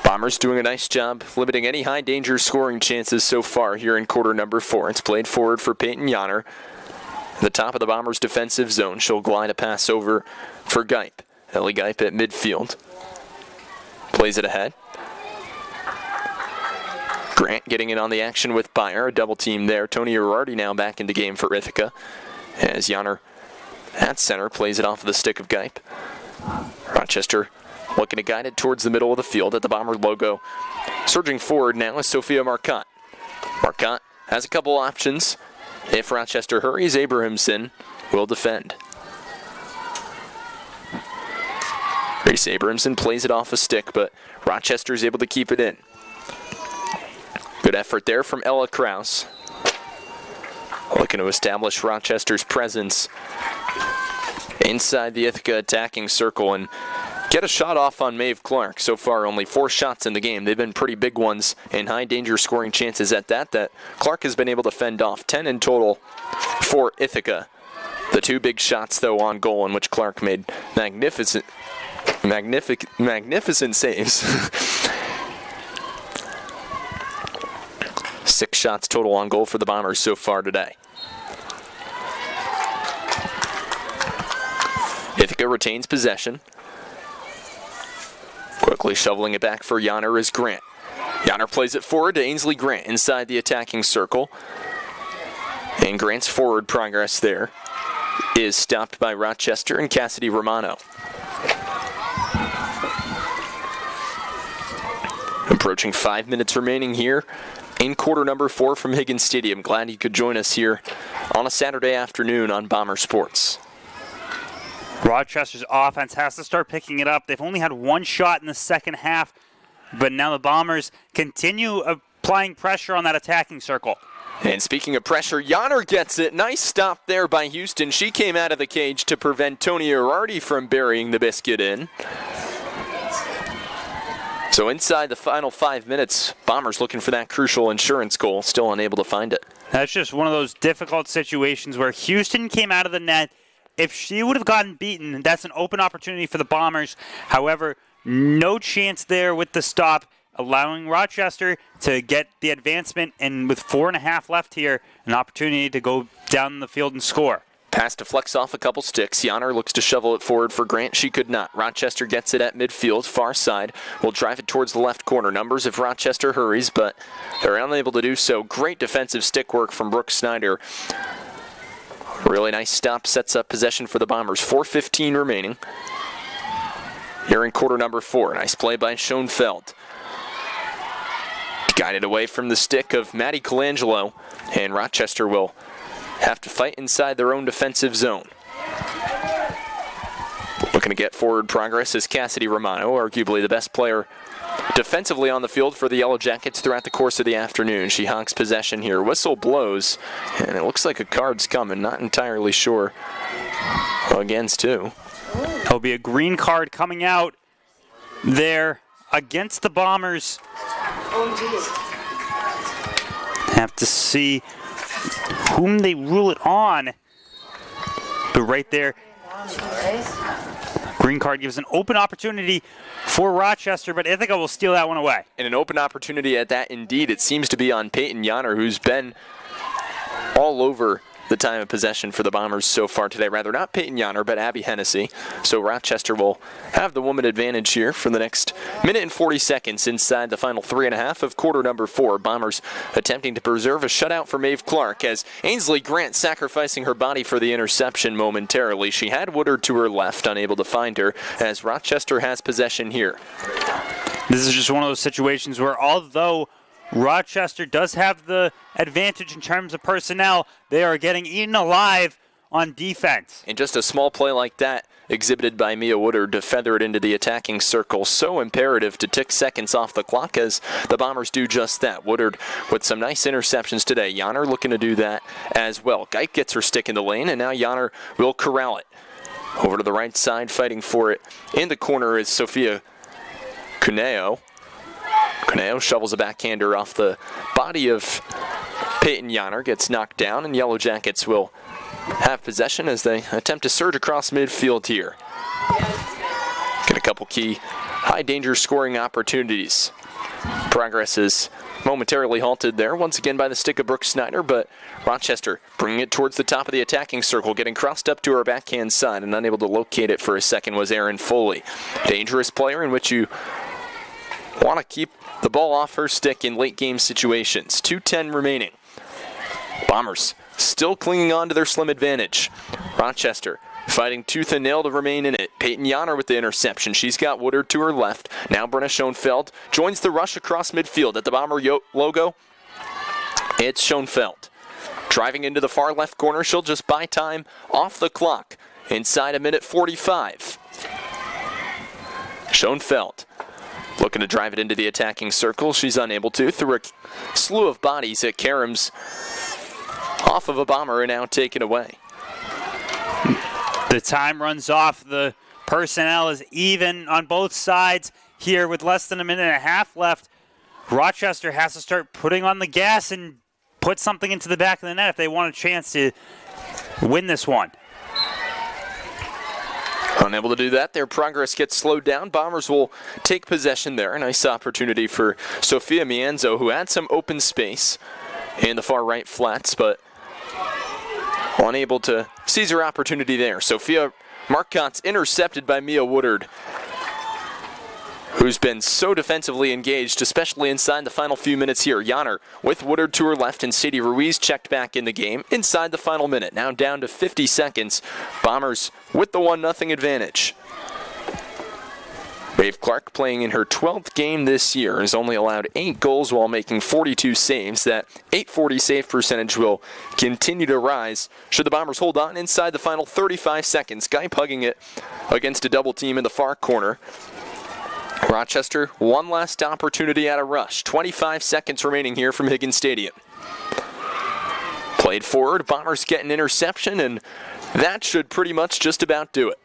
Bombers doing a nice job limiting any high danger scoring chances so far here in quarter number 4. It's played forward for Peyton Yanner. The top of the Bombers' defensive zone. She'll glide a pass over for Gipe. Ellie Gipe at midfield. Plays it ahead. Grant getting in on the action with Byer. A double team there. Tony Arardi now back in the game for Ithaca. As Yanner at center plays it off of the stick of Gipe. Rochester looking to guide it towards the middle of the field at the Bomber logo. Surging forward now is Sophia Marcotte. Marcotte has a couple options. If Rochester hurries, Abrahamson will defend. Grace Abrahamson plays it off a stick, but Rochester is able to keep it in. Good effort there from Ella Krause. Looking to establish Rochester's presence inside the Ithaca attacking circle and get a shot off on Maeve Clark. So far, only 4 shots in the game. They've been pretty big ones and high danger scoring chances at that Clark has been able to fend off. 10 in total for Ithaca. The 2 big shots, though, on goal in which Clark made magnificent saves. 6 shots total on goal for the Bombers so far today. Ithaca retains possession. Quickly shoveling it back for Yanner is Grant. Yanner plays it forward to Ainsley Grant inside the attacking circle. And Grant's forward progress there is stopped by Rochester and Cassidy Romano. Approaching 5 minutes remaining here in quarter number 4 from Higgins Stadium. Glad you could join us here on a Saturday afternoon on Bomber Sports. Rochester's offense has to start picking it up. They've only had 1 shot in the second half, but now the Bombers continue applying pressure on that attacking circle. And speaking of pressure, Yanner gets it. Nice stop there by Houston. She came out of the cage to prevent Tony Arardi from burying the biscuit in. So inside the final 5 minutes, Bombers looking for that crucial insurance goal, still unable to find it. That's just one of those difficult situations where Houston came out of the net. If she would have gotten beaten, that's an open opportunity for the Bombers. However, no chance there with the stop, allowing Rochester to get the advancement, and with 4.5 left here, an opportunity to go down the field and score. Pass to flex off a couple sticks. Janner looks to shovel it forward for Grant. She could not. Rochester gets it at midfield, far side. Will drive it towards the left corner. Numbers if Rochester hurries, but they're unable to do so. Great defensive stick work from Brooke Snyder. Really nice stop. Sets up possession for the Bombers. 4:15 remaining. Here in quarter number 4. Nice play by Schoenfeld. Guided away from the stick of Maddie Colangelo. And Rochester will have to fight inside their own defensive zone. Looking to get forward progress is Cassidy Romano, arguably the best player defensively on the field for the Yellow Jackets throughout the course of the afternoon. She hogs possession here. Whistle blows, and it looks like a card's coming. Not entirely sure against who. There'll be a green card coming out there against the Bombers. Have to see whom they rule it on. But right there, green card gives an open opportunity for Rochester, but Ithaca will steal that one away. And an open opportunity at that, indeed. It seems to be on Peyton Janner, who's been all over the time of possession for the Bombers so far today. Rather, not Peyton Janner, but Abby Hennessy. So Rochester will have the woman advantage here for the next minute and 40 seconds inside the final 3.5 of quarter number 4. Bombers attempting to preserve a shutout for Maeve Clark as Ainsley Grant sacrificing her body for the interception momentarily. She had Woodard to her left, unable to find her, as Rochester has possession here. This is just one of those situations where, although Rochester does have the advantage in terms of personnel, they are getting eaten alive on defense. And just a small play like that exhibited by Mia Woodard to feather it into the attacking circle. So imperative to tick seconds off the clock as the Bombers do just that. Woodard with some nice interceptions today. Janner looking to do that as well. Geip gets her stick in the lane, and now Janner will corral it. Over to the right side, fighting for it. In the corner is Sophia Cuneo. Cuneo shovels a backhander off the body of Peyton Janner, gets knocked down, and Yellow Jackets will have possession as they attempt to surge across midfield here. Get a couple key high-danger scoring opportunities. Progress is momentarily halted there, once again by the stick of Brooke Snyder, but Rochester bringing it towards the top of the attacking circle, getting crossed up to her backhand side, and unable to locate it for a second was Erin Foley. Dangerous player in which you want to keep the ball off her stick in late game situations. 2:10 remaining. Bombers still clinging on to their slim advantage. Rochester fighting tooth and nail to remain in it. Peyton Janner with the interception. She's got Woodard to her left. Now Brenna Schoenfeld joins the rush across midfield at the Bomber logo. It's Schoenfeld. Driving into the far left corner. She'll just buy time off the clock. Inside a minute 45. Schoenfeld looking to drive it into the attacking circle. She's unable to through a slew of bodies at Karam's off of a Bomber and now taken away. The time runs off. The personnel is even on both sides here with less than a minute and a half left. Rochester has to start putting on the gas and put something into the back of the net if they want a chance to win this one. Unable to do that, their progress gets slowed down. Bombers will take possession there. A nice opportunity for Sophia Mianzo, who had some open space in the far right flats, but unable to seize her opportunity there. Sophia Marcotte's intercepted by Mia Woodard, who's been so defensively engaged, especially inside the final few minutes here. Janner with Woodard to her left, and Sadie Ruiz checked back in the game inside the final minute. Now down to 50 seconds. Bombers with the 1-0 advantage. Maeve Clark, playing in her 12th game this year, has only allowed 8 goals while making 42 saves. That .840 save percentage will continue to rise should the Bombers hold on inside the final 35 seconds. Geip hugging it against a double team in the far corner. Rochester, one last opportunity at a rush. 25 seconds remaining here from Higgins Stadium. Played forward, Bombers get an interception, and that should pretty much just about do it.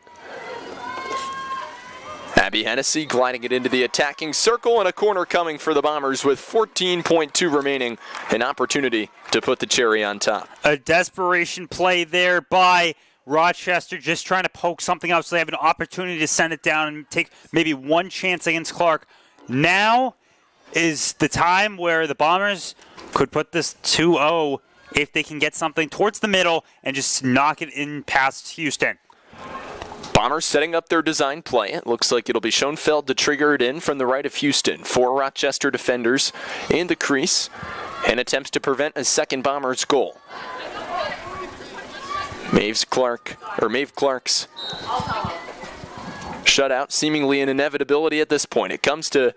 Abby Hennessy gliding it into the attacking circle, and a corner coming for the Bombers with 14.2 remaining. An opportunity to put the cherry on top. A desperation play there by Rochester, just trying to poke something up so they have an opportunity to send it down and take maybe one chance against Clark. Now is the time where the Bombers could put this 2-0 if they can get something towards the middle and just knock it in past Houston. Bombers setting up their design play. It looks like it'll be Schoenfeld to trigger it in from the right of Houston. 4 Rochester defenders in the crease and attempts to prevent a second Bombers goal. Maeve Clark's shutout, seemingly an inevitability at this point. It comes to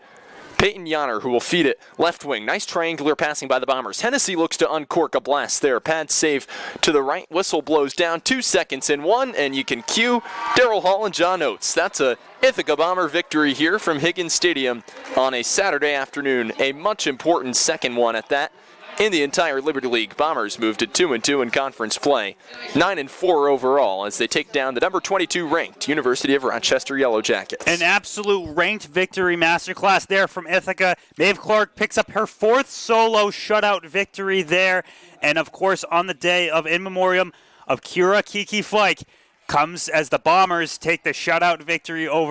Peyton Yonner, who will feed it left wing. Nice triangular passing by the Bombers. Hennessy looks to uncork a blast there. Pad save to the right. Whistle blows down. 2 seconds in 1, and you can cue Daryl Hall and John Oates. That's a Ithaca Bomber victory here from Higgins Stadium on a Saturday afternoon. A much important second one at that. In the entire Liberty League, Bombers move to 2-2 in conference play, 9-4 overall as they take down the number 22 ranked University of Rochester Yellow Jackets. An absolute ranked victory masterclass there from Ithaca. Maeve Clark picks up her 4th solo shutout victory there, and of course on the day of in memoriam of Kira Kiki Flake comes as the Bombers take the shutout victory over